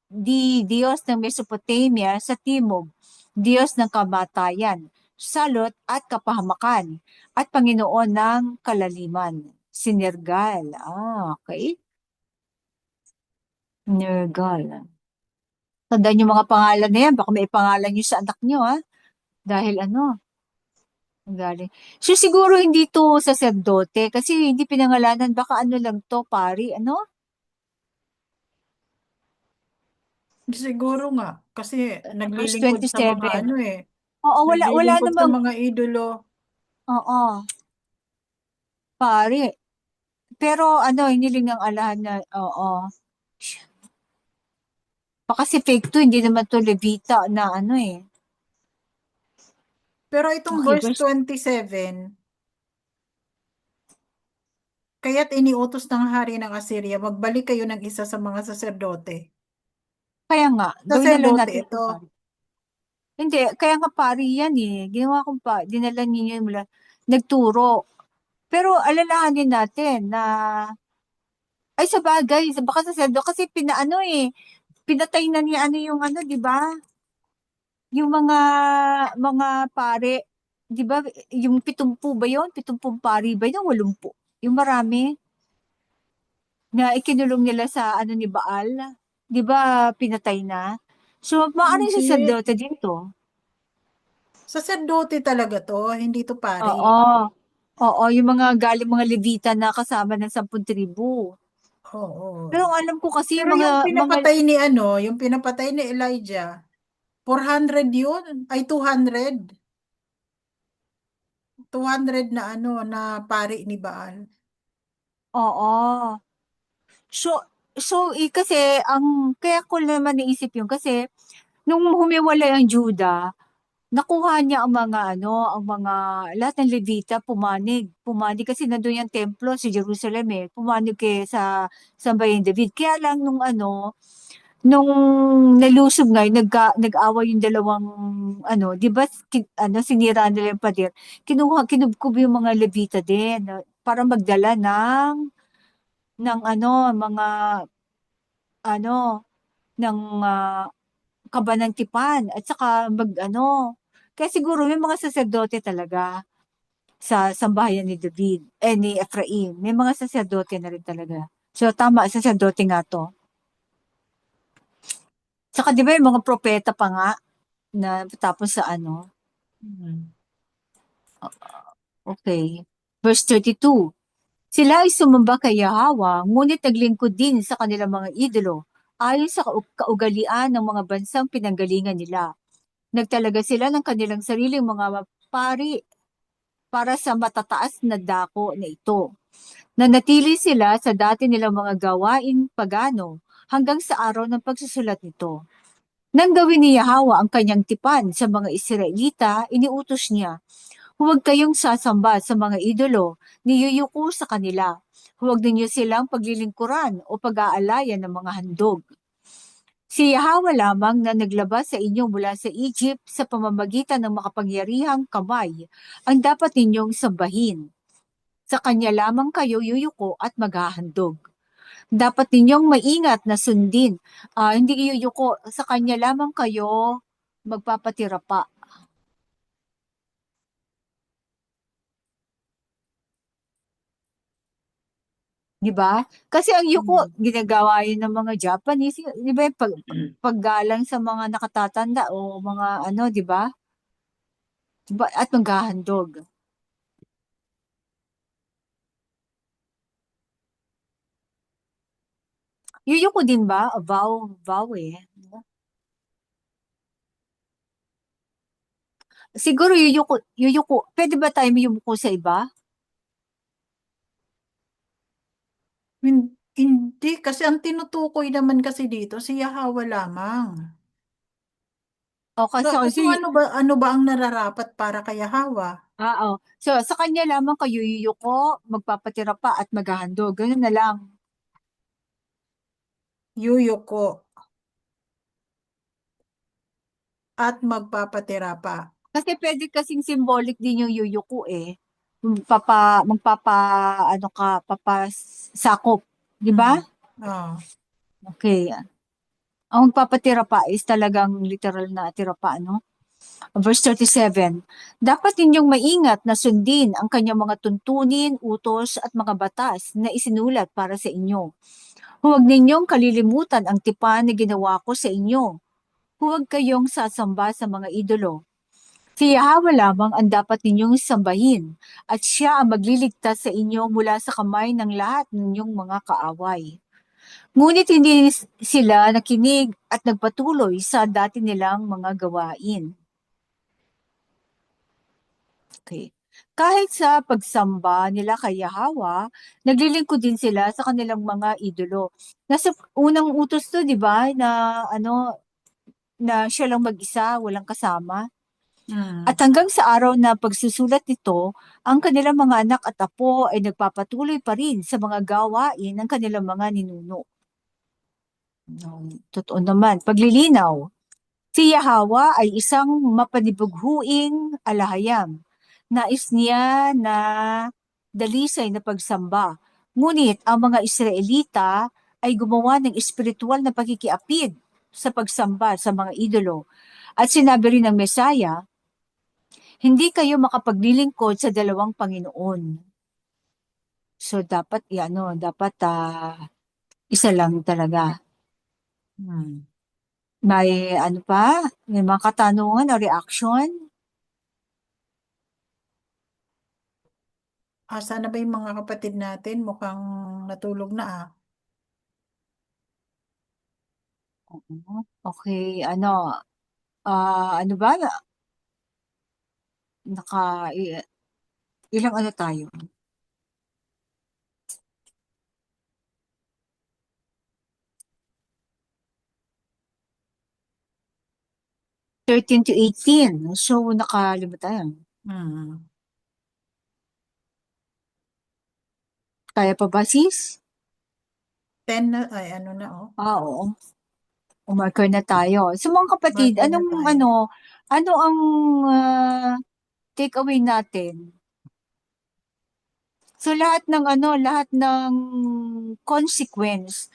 Diyos ng Mesopotamia sa timog, Diyos ng kamatayan, salot at kapahamakan, at Panginoon ng kalaliman. Si Nergal. Okay. Nergal. Tandaan yung mga pangalan na yan. Baka may pangalan nyo sa anak nyo, ha? Dahil ano, ang galing. So siguro hindi to saserdote kasi hindi pinangalanan. Baka ano lang to, pari, ano? Siguro nga. Kasi Verse naglilingkod sa mga 27. ano eh. Oo, wala Naglilingkod sa namang, mga idolo. oo, pari. Pero ano, hiniling ng alahan na, oo. Baka si fake to, hindi naman to Levita na ano eh. Pero itong Okay, verse 27, kaya't iniutos ng hari ng Assyria, magbalik kayo ng isa sa mga saserdote. kaya nga, gawin na lang Saserdote natin ito. ito, pari. Hindi, kaya nga pari yan eh. Ginawa kong dinala niyo yun mula, nagturo. Pero alalahanin natin na, ay sa bagay, baka sa serdo, kasi pinaano eh, pinatay na niya ano yung ano, di ba? Yung mga pare, di ba? Yung 70 ba yun? 70 pari ba yun? 80. Yung marami na ikinulong nila sa ano ni Baal. Di ba pinatay na? So, maaaring Hindi. saserdote din to. Saserdote talaga to, hindi to pari. Oo. Oo, yung mga Levita na kasama ng 10,000. Oo. Pero ang alam ko kasi Pero yung yung mga pinapatay ni ano, yung pinapatay ni Elijah, 400 yun, ay 200. 200 na ano, na pari ni Baal. oo. Kasi kaya ko naman naisip yun kasi nung humiwalay ang Juda, nakuha niya ang mga lahat ng Levita pumanig kasi nandoon yung templo sa Jerusalem eh, pumanig sa Sambayan David. Kaya lang nung nalusob nga, nag-away yung dalawang, di ba, sinira nila yung pader. Kinubkob yung mga Levita din, para magdala ng mga, ano, ng kabanang tipan, at saka Kaya siguro may mga saserdote talaga sa sambahayan ni David, ni Ephraim. May mga saserdote na rin talaga. So, tama, saserdote nga to. Saka di ba yung mga propeta pa nga na tapos sa ano? Mm. Okay. Verse 32. Sila ay sumamba kay Yahweh, ngunit naglingkod din sa kanilang mga idolo, ayon sa kaugalian ng mga bansang pinanggalingan nila. Nagtalaga sila ng kanilang sariling mga pari para sa matataas na dako na ito. Nanatili sila sa dati nilang mga gawain pagano hanggang sa araw ng pagsusulat nito. Nang gawin ni Yahweh ang kanyang tipan sa mga Israelita, iniutos niya, huwag kayong sasamba sa mga idolo, niyuyuko sa kanila. Huwag ninyo silang paglilingkuran o pag-aalayan ng mga handog. Si Yahweh lamang na naglabas sa inyo mula sa Egypt sa pamamagitan ng makapangyarihang kamay ang dapat ninyong sambahin. Sa kanya lamang kayo yuyuko at maghahandog. Dapat ninyong maingat na sundin. Hindi yuyuko, sa kanya lamang kayo magpapatira pa. Di ba? Kasi ang yuko, ginagawa yun ng mga Japanese. Di ba yung paggalang sa mga nakatatanda o mga ano, di ba? Diba? At maghahandog. Yuyuko din ba? Vow eh. Siguro yuyuko. Pwede ba tayo yumuko sa iba? Hindi, kasi ang tinutukoy naman kasi dito si Yahweh lamang. O kasi, So ano ba ang nararapat para kay Yahweh? oo. So, sa kanya lamang kayo yuyuko, magpapatira pa at maghahandog. Ganun na lang. Yuyuko at magpapatira pa. Kasi pwede kasing symbolic din yung yuyuko eh. Ano ka, papasakop. Di ba? Oh. Okay. Ang magpapatira pa is talagang literal na tira pa, ano? Verse 37, dapat ninyong maingat na sundin ang kanyang mga tuntunin, utos at mga batas na isinulat para sa inyo. Huwag ninyong kalilimutan ang tipan na ginawa ko sa inyo. Huwag kayong sasamba sa mga idolo. Si Yahweh lamang ang dapat ninyong sambahin at siya ang magliligtas sa inyo mula sa kamay ng lahat ng inyong mga kaaway. Ngunit hindi sila nakinig at nagpatuloy sa dati nilang mga gawain. Okay. Kahit sa pagsamba nila kay Yahweh, naglilingkod din sila sa kanilang mga idolo. Nasa unang utos to, di ba, na ano, na siya lang mag-isa, walang kasama. At hanggang sa araw na pagsusulat nito, ang kanilang mga anak at apo ay nagpapatuloy pa rin sa mga gawain ng kanilang mga ninuno. Totoo naman, paglilinaw. Si Yahweh ay isang mapanibughuing alahayam. Nais niya na dalisay na pagsamba. Ngunit ang mga Israelita ay gumawa ng espiritual na pagkikiapid sa pagsamba sa mga idolo. At sinabi rin ng Mesaya, hindi kayo makapaglilingkod sa dalawang Panginoon. So dapat isa lang talaga. May ano pa? May mga katanungan o reaction? Sana ba yung mga kapatid natin mukhang natulog na Okay, ano ba? Ilang ano tayo? to 18. So, nakalima tayo. Kaya pa ba, sis? 10 na, ay ano na Oo. Umarker na tayo. So, mga kapatid, Marker na tayo. ano ang take away natin? So, lahat ng consequence,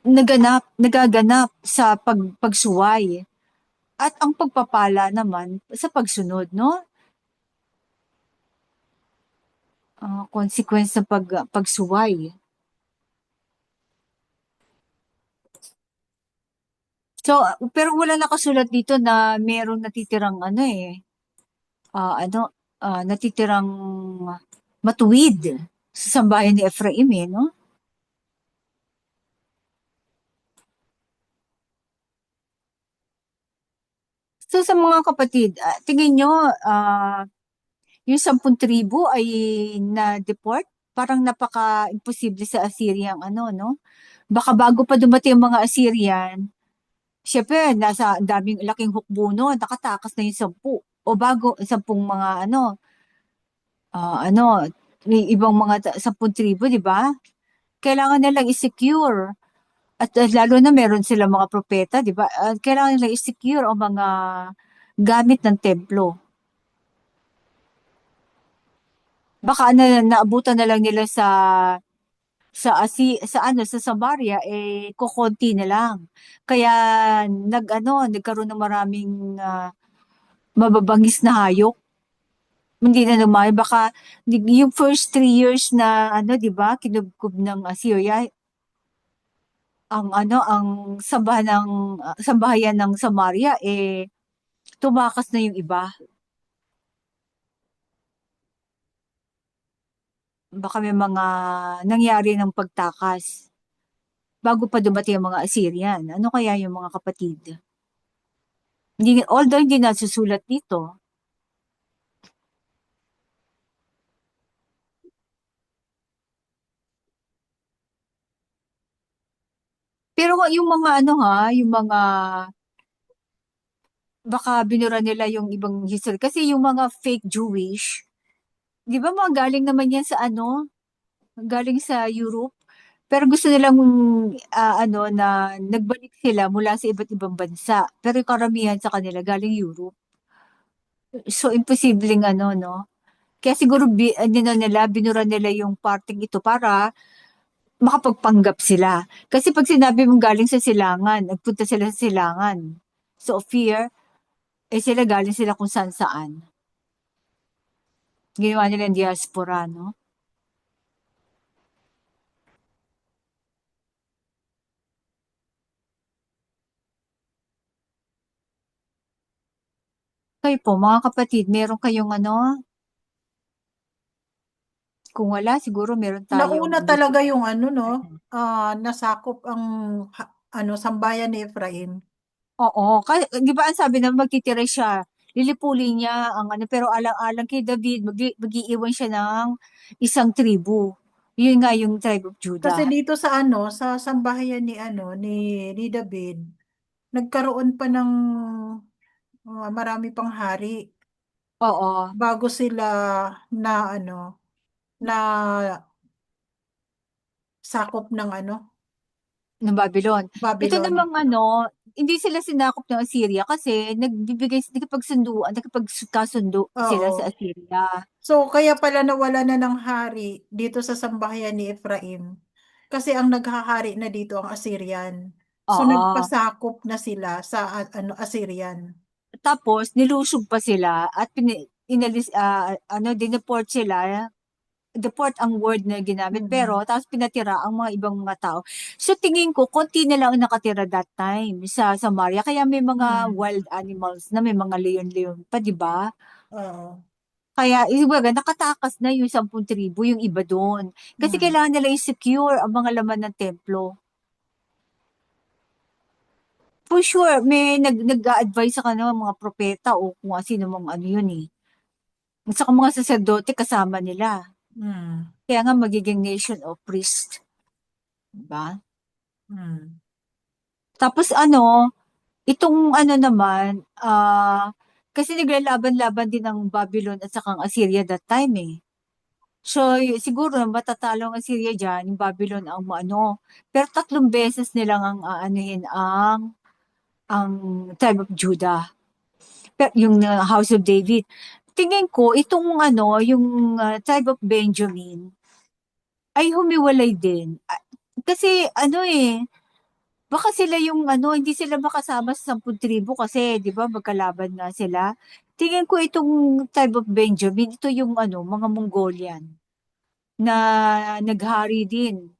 nagaganap sa pagsuway. At ang pagpapala naman sa pagsunod, no? Consequence ng pagsuway. So, pero wala nakasulat dito na merong natitirang natitirang matuwid sa sambahayan ni Ephraim, no? So, sa mga kapatid, tingin nyo, yung 10,000 ay na-deport? Parang napaka-imposible sa Assyria ang no? Baka bago pa dumating ang mga Assyrian, syempre, nasa ang daming laking hukbo no, nakatakas na yung 10. O bago, 10 mga may ibang mga 10,000, di ba? Kailangan nilang i-secure. At lalo na meron sila mga propeta, di ba? Kailangan nilang i-secure ang mga gamit ng templo. Baka naabutan na lang nila sa Samaria kokonti na lang. Kaya nagkaroon ng maraming mababangis na hayop. Hindi na lumay, baka yung first 3 years na 'di ba, kinubkob ng Assyria ang sambahayan ng Samaria tumakas na yung iba. Baka may mga nangyari ng pagtakas bago pa dumating ang mga Assyrian. Ano kaya yung mga kapatid? Although hindi nasusulat dito. Pero yung mga yung mga baka binura nila yung ibang history. Kasi yung mga fake Jewish, di ba mga galing naman yan sa galing sa Europe. Pero gusto nilang na nagbalik sila mula sa iba't ibang bansa. Pero yung karamihan sa kanila galing Europe. So, imposibleng no? Kaya siguro binura nila yung parting ito para makapagpanggap sila. Kasi pag sinabi mong galing sa silangan, nagpunta sila sa silangan. So, fear, sila galing sila kung saan saan. Ginawa nila yung diaspora, no? Kayo po, mga kapatid, meron kayong kung wala, siguro meron tayong Nauna talaga yung nasakop ang sambayan ni Ephraim. Oo, kasi di ba ang sabi na magtitira siya, lilipulin niya ang pero alang-alang kay David, mag-iiwan siya ng isang tribu. Yun nga yung tribe of Kasi Judah. dito sa sa sambahayan ni David, nagkaroon pa ng marami pang hari Oo, bago sila na na sakop ng ng Babylon. Ito Babylon. namang hindi sila sinakop ng Assyria kasi nakipagkasundo sila Oo. sa Assyria. So, kaya pala nawala na ng hari dito sa sambahayan ni Ephraim. Kasi ang naghahari na dito ang Assyrian. So, Oo. nagpasakop na sila sa Assyrian. Tapos, nilusog pa sila at dineport sila. Deport ang word na ginamit, pero Mhm. tapos pinatira ang mga ibang mga tao. So, tingin ko, konti na lang ang nakatira that time sa Samaria. Kaya may mga Mhm. wild animals na may mga leon-leon pa, di ba? Oo. Kaya, ibaga, nakatakas na yung 10,000, yung iba doon. Kasi Mhm. kailangan nila i-secure ang mga laman ng templo. For sure, may nag-a-advise sa kanila mga propeta o kung sino mong yun eh. At saka mga saserdote kasama nila. Mhm. Kaya nga magiging nation of priest. Diba? Mhm. Tapos itong naman, kasi naglalaban-laban din ng Babylon at saka ang Assyria that time eh. So, siguro matatalo ang Assyria dyan, yung Babylon ang pero 3 beses nilang ang aanuhin ang tribe of Judah. Pero yung House of David. Tingin ko, itong yung tribe of Benjamin ay humiwalay din. Kasi Baka sila yung ano, hindi sila makasama sa 10,000 kasi, di ba, magkalaban nga sila. Tingin ko itong tribe of Benjamin, ito yung ano, mga Mongolian na naghari din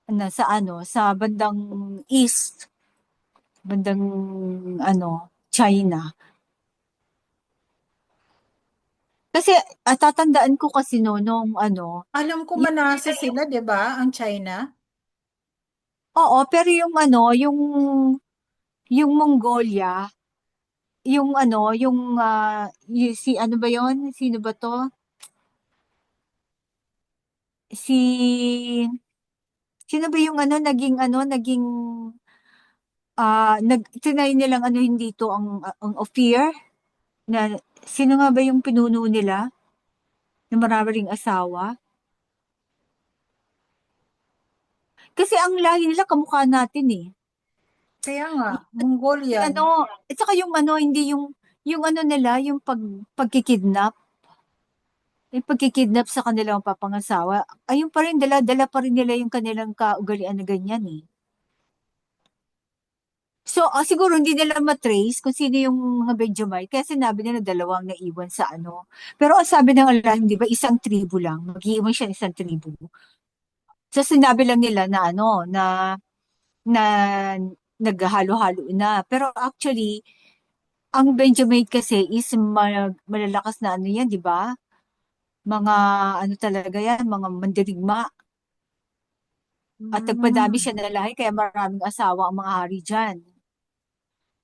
na sa ano, sa bandang east, bandang ano, China. Kasi tatandaan ko kasi no, nung ano, Alam ko yung, manasa sila, di ba? Ang China. oo, pero yung ano, yung Mongolia, yung ano, si ano ba yon? Sino ba to? Si, sino ba yung naging, tinay nilang ano, hindi to ang Ophir, na, sino nga ba yung pinuno nila, na marami ring asawa? Kasi ang lahi nila kamukha natin eh. Kaya nga, Yung Mongolian. ano, at saka yung ano, hindi yung ano nila, yung pagkikidnap, yung pagkikidnap sa kanilang papangasawa, ayun pa rin, dala pa rin nila yung kanilang kaugalian na ganyan eh. So, siguro hindi nila matrace kung sino yung mga Benjamite, kaya sinabi nila dalawang naiwan sa ano. Pero ang sabi ng Allah, di ba, isang tribo lang, mag-iiwan siya ng isang tribo. So, sinabi lang nila na ano, na naghahalo-halo na. Pero actually, ang Benjamite kasi is malalakas na ano yan, di ba? Mga ano talaga yan, mga mandirigma. At nagpadami Hmm. siya na lahi, kaya maraming asawa ang mga hari dyan.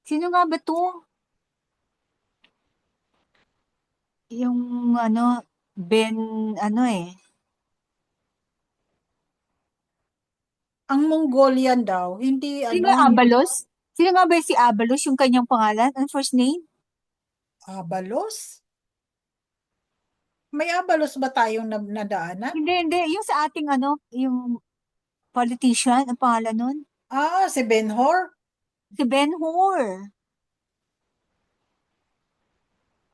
Sino nga ba to? Yung ano, Ben, ano eh. Ang Mongolian daw, hindi Sino ano, nga Abalos? Sino nga ba si Abalos, yung kanyang pangalan? Ang first name? Abalos? May Abalos ba tayong nadaanan? Hindi. Yung sa ating ano, yung politician, ang pangalan nun? Ah, si Ben-Hur? Si Ben-Hur.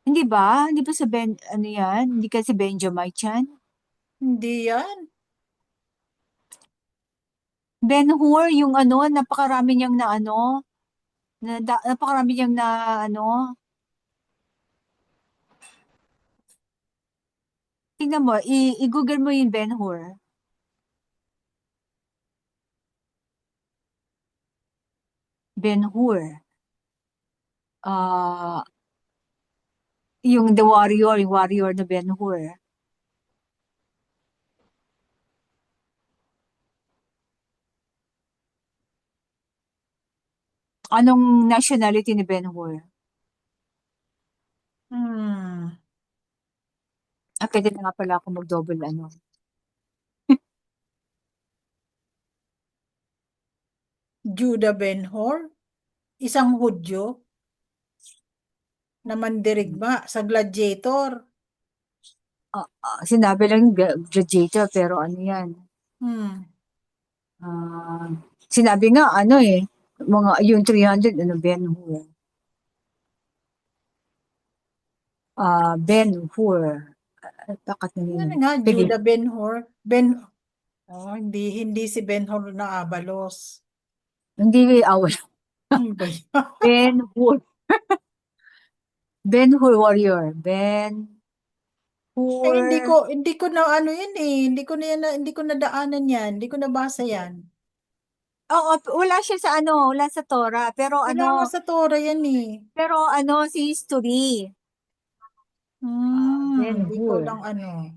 Hindi ba? Hindi ba si Ben, ano yan? Hindi kasi Benjamite yan? Hindi yan. Ben-Hur, yung ano, napakarami niyang na ano, napakarami niyang na ano, tingnan mo, i-google mo yung Ben-Hur. Ben-Hur. Ah, yung yung warrior na Ben-Hur. Anong nationality ni Ben-Hur? Hmm. Pwede na nga pala ako mag-double ano. Judah Ben-Hur? Isang Hudyo na mandirigma sa gladiator. Sinabi lang gladiator, pero ano yan? Hmm. Ah, sinabi nga, ano eh, mga, yung 300, ano, Ben-Hur. Ben-Hur. Bakit na Ano yun? nga, Pwede. Judah Ben-Hur? Oh, hindi si Ben-Hur na Abalos. Hindi, awal. Ano ba yun? Ben-Hur. Ben-Hur warrior. Eh, hindi Ben-Hur. ko, hindi ko na ano yan eh. Hindi ko nadaanan yan. Hindi ko nabasa yan. Oo, wala siya sa ano, wala sa Torah. Wala nga sa Torah yan eh. Pero ano, si history. Hindi ko Ben-Hur. lang ano.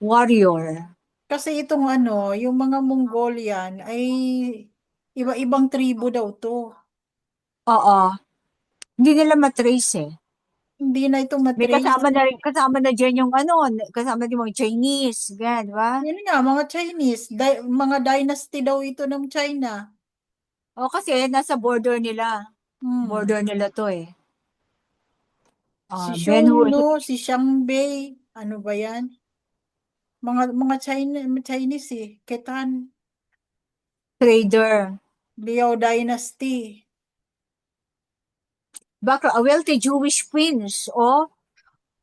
Warrior. Kasi itong ano, yung mga Mongolian ay iba-ibang tribo daw to. Oo. Hindi nila matrace eh. Hindi na ito May matrace. kasama na dyan yung ano, kasama din mga Chinese, ganyan, di ba? Yan nga, mga Chinese. Mga dynasty daw ito ng China. O kasi nasa border nila. Hmm. Border nila to eh. Si Ben-Hur, Xiongnu, si Xiangbei, ano ba yan? Mga Chinese eh. Ketan, trader. Liao Dynasty. Bakra, a wealthy Jewish prince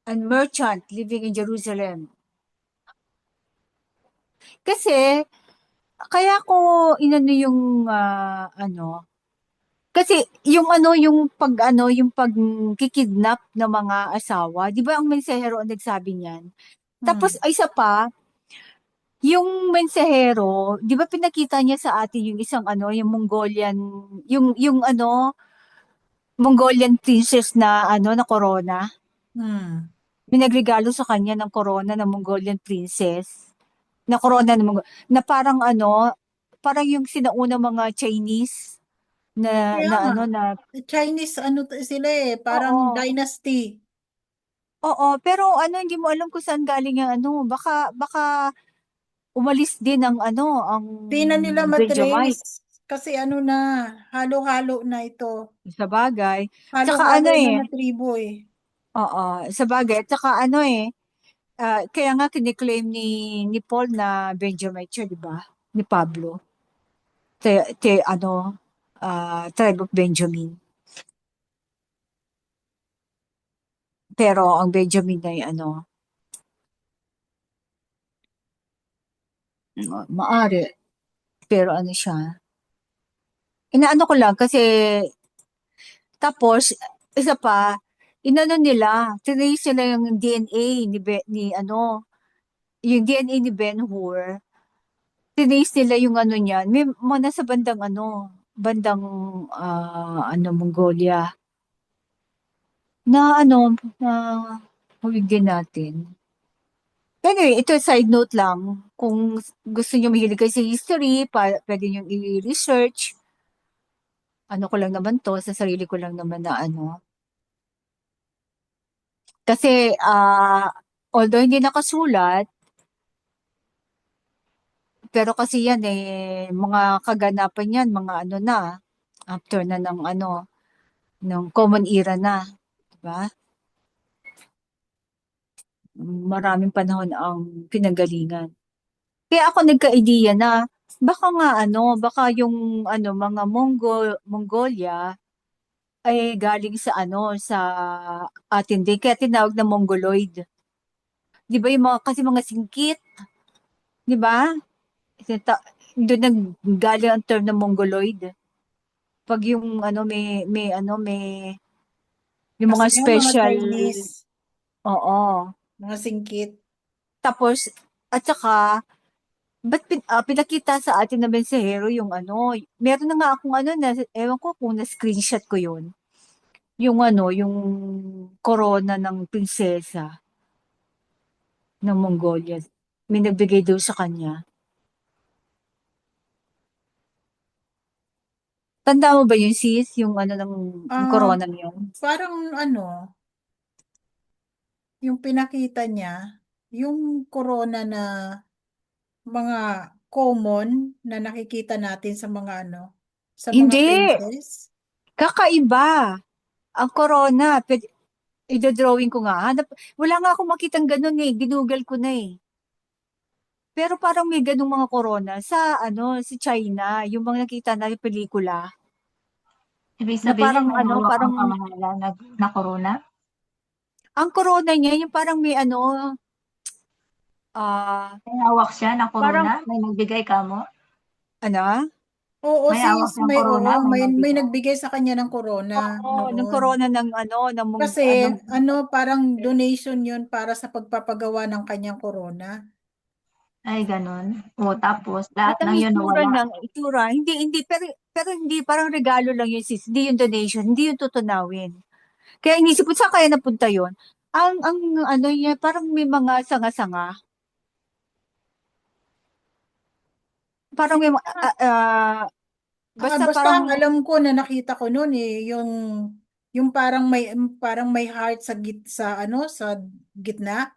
and merchant living in Jerusalem. Kasi, kaya ko inano yung ano, kasi yung ano, yung pagkikidnap ng mga asawa, 'di ba ang mensahero ang nagsabi niyan? Tapos Hmm. ay isa pa, yung mensahero, 'di ba pinakita niya sa atin yung isang ano, yung Mongolian, yung ano, Mongolian princess na ano, na corona. Hmm. May nagregalo sa kanya ng corona ng Mongolian princess. Na corona ng na parang ano, parang yung sinauna mga Chinese Kaya na nga, ano na Chinese ano sila eh, parang oo. dynasty. Oo, pero ano hindi mo alam kung saan galing ang ano, baka umalis din ang ano, ang Di na nila Benjamite matrace kasi ano na, halo-halo na ito. sa bagay. Tsaka ano Halo-halo na eh, na tribo eh. oo, sa bagay. Tsaka ano eh, kaya nga kiniklaim ni Paul na Benjamite siya, di ba? Ni Pablo. Ano, tribe of Benjamin. Pero ang Benjamin ay ano, maari. Pero ano siya, inaano ko lang kasi, tapos, isa pa, inano nila, trace nila yung DNA ni ano, yung DNA ni Ben-Hur, trace nila yung ano niyan, may mga nasa bandang ano, bandang, ano, Mongolia, na ano, na huwag din natin. Anyway, ito side note lang. Kung gusto niyo mahilig kayo sa history, pwede niyo i-research. Ano ko lang naman to, sa sarili ko lang naman na ano. Kasi, although hindi nakasulat, pero kasi yan eh, mga kaganapan yan, mga ano na, after na ng ano, ng common era na. Diba? Maraming panahon ang pinanggalingan. Kaya ako nagka-idea na, baka nga ano, baka yung ano, mga Mongolia ay galing sa ano, sa atin din. Kaya tinawag na Mongoloid. Di ba yung mga, kasi mga singkit, di ba? Doon nanggaling ang term na Mongoloid. Pag yung ano, may ano, yung Kasi mga yung mga special, Chinese, oo. mga singkit. Tapos, at saka, ba't pinakita sa atin na mensahero yung ano, meron na nga akong ano, ewan ko kung na-screenshot ko yun. Yung ano, yung corona ng prinsesa ng Mongolia. May nagbigay daw sa kanya. Tanda mo ba yun, sis? Yung ano ng yung Ah, corona yun? parang ano, yung pinakita niya, yung corona na mga common na nakikita natin sa mga ano, sa mga Hindi! princess. Kakaiba! Ang corona, i-drawing ko nga. Wala nga akong makitang ganun eh. Ginugol ko na eh. Pero parang may ganung mga corona sa ano, si China, yung mga nakita na yung pelikula, Ibig na sabihin parang may ano, hawak parang ang kamahalan na corona? ang corona niya yung parang may ano, ah, May hawak siya na parang corona? May nagbigay ka mo? ano, Oo, May hawak sis, siyang may corona? oo, May may nagbigay? nagbigay sa kanya ng corona ng noon. corona ng ano, Kasi ano, ano, parang donation 'yun para sa pagpapagawa ng kanyang corona. Ay, ganun. O, tapos, lahat at ang ng yun nawala. itura, hindi, pero hindi, parang regalo lang yun sis, hindi yung donation, hindi yung tutunawin. Kaya inisip ko, saan kaya napunta yun? Ang ano niya, parang may mga sanga-sanga. Parang may mga, basta Basta parang, ang alam ko na nakita ko noon eh, yung parang may heart sa sa ano, sa gitna.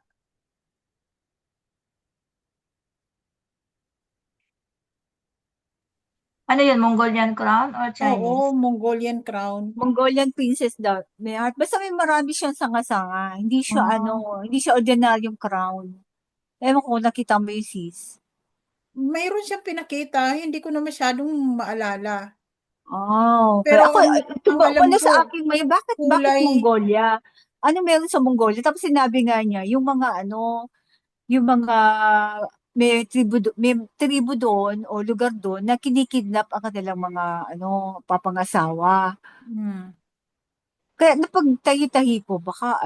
Ano yun, Mongolian crown or Oo, Chinese? Mongolian crown. Mongolian princess daw. May heart. Basta may marami siyang sanga-sanga. Hindi siya Oh, ano, hindi siya ordinaryong crown. Ewan ko kung nakita mo yung sis. Mayroon siyang pinakita, hindi ko na masyadong maalala. Oh, Pero kaya ako, ang alam ano ko, sa akin may, bakit kulay, Mongolia? Ano meron sa Mongolia? Tapos sinabi nga niya, yung mga ano, yung mga may tribo doon o lugar doon na kinikidnap ang kanilang mga papangasawa. Hmm. Kaya napagtahi-tahi ko baka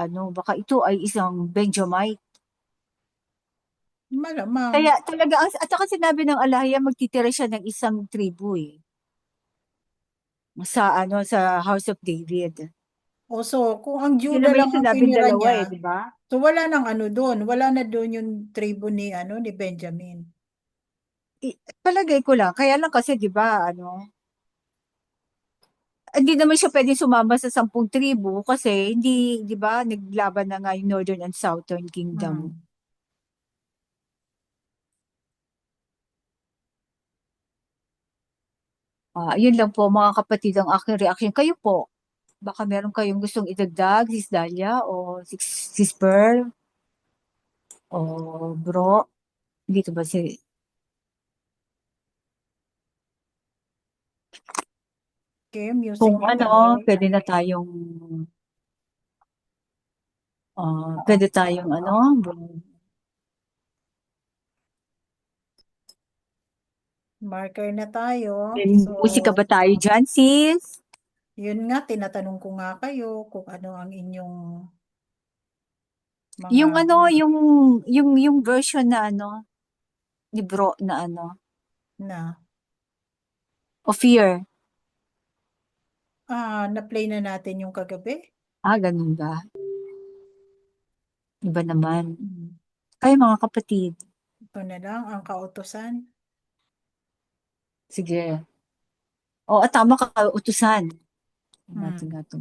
ito ay isang Benjamite. Malamang. Kaya talaga at saka sinabi ng alahaya magtitira siya ng isang tribo sa House of David. O so, kung ang Yun Judah naman lang yung ang sinabing tinira dalawa niya, di ba? so wala nang doon. Wala na doon yung tribo ni Benjamin. Palagay ko lang. Kaya lang kasi di ba hindi naman siya pwede sumama sa 10 tribo kasi hindi, di ba, naglaban na nga yung Northern and Southern Kingdom. Hmm. Yun lang po mga kapatid ang aking reaction. Kayo po, baka meron kayong gustong idagdag, Sis Dalia o Sis Pearl o Bro. Dito ba si... Okay, music Kung na tayo. pwede tayong Marker na tayo. may So, musika ba tayo dyan, sis? yun nga, tinatanong ko nga kayo kung ano ang inyong mga... Yung version na ni Bro na na. of Fear. Na-play na natin yung kagabi. Ganun ba? Iba naman. Hmm. Kayo mga kapatid. Ito na lang ang kautusan. Sige. Tama ka, utusan. Natin nga ito.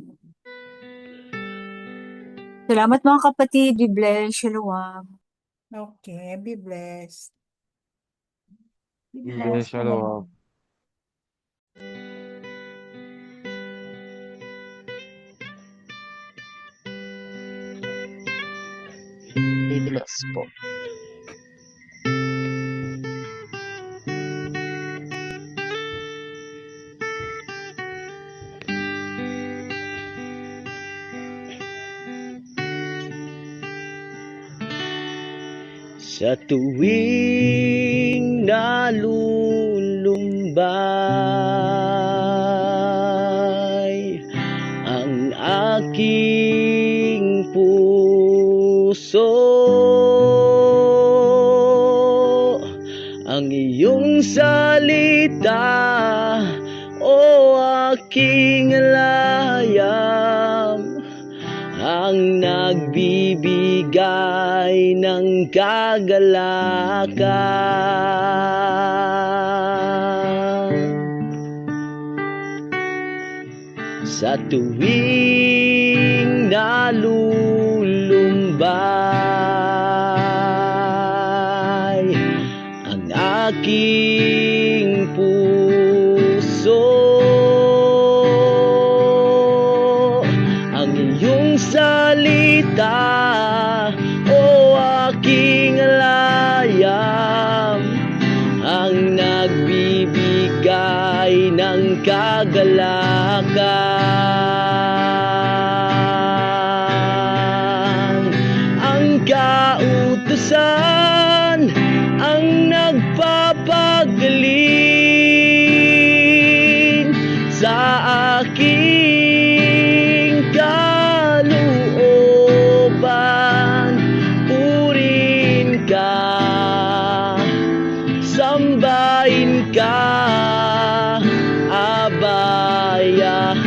Salamat mga kapatid. Be blessed. Shalom. Okay, be blessed. Shalom. Be blessed po. Sa tuwing nalulumbay ang aking puso, ang iyong salita, o aking layam, ang nagbibigay ng kagalakan. Sa tuwing nalulumbay ang aking puso, ang iyong salita, o aking layam, ang nagbibigay ng kagalakan. Ang kautusan ang nagpapagaling sa aking kalooban. Purihin ka, sambahin ka, Abba Yahweh.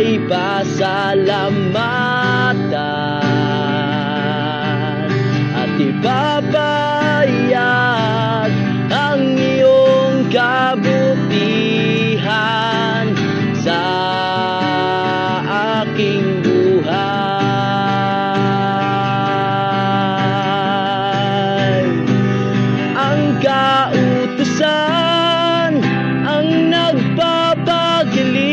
ay pasalamatan at ipapahayag ang iyong kabutihan sa aking buhay. Ang kautusan ang nagpapagaling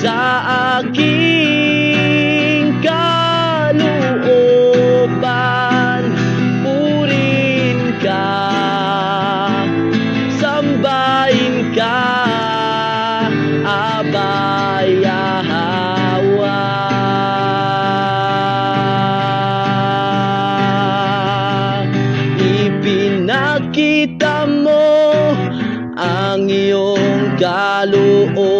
sa aking kalooban. Purin ka, sambahin ka, Abay Yahweh. Ipinakita mo ang iyong kalooban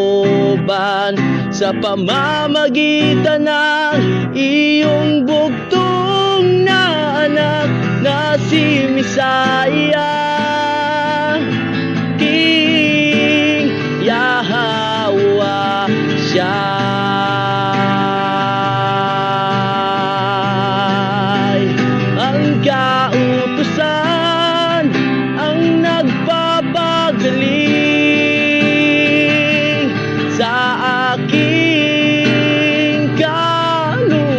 sa pamamagitan ng iyong bugtong na anak na si Misaya, King Yahweh siya. Ang kautusan ang nagpapagaling sa aking kalooban.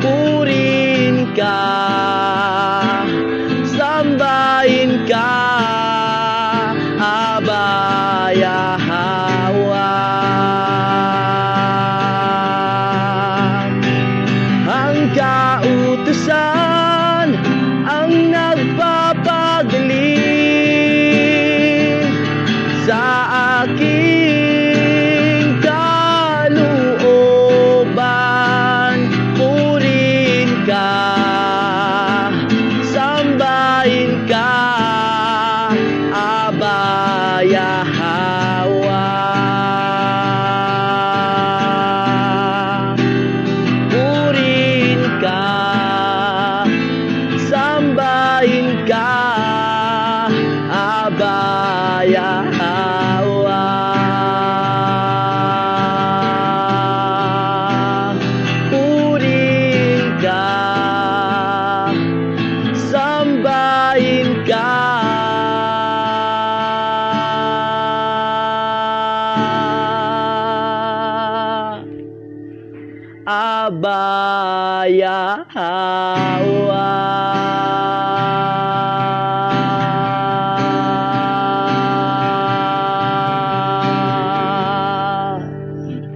Purin ka, sambahin ka, Abay Yahweh. Ang kautusan ang nagpapagaling sa aking kalooban. Purin ka, sambahin ka, Abay Yahweh. Purin ka, sambahin ka, Abay Yahweh. Purin ka, sambahin ka, Abay Yahweh.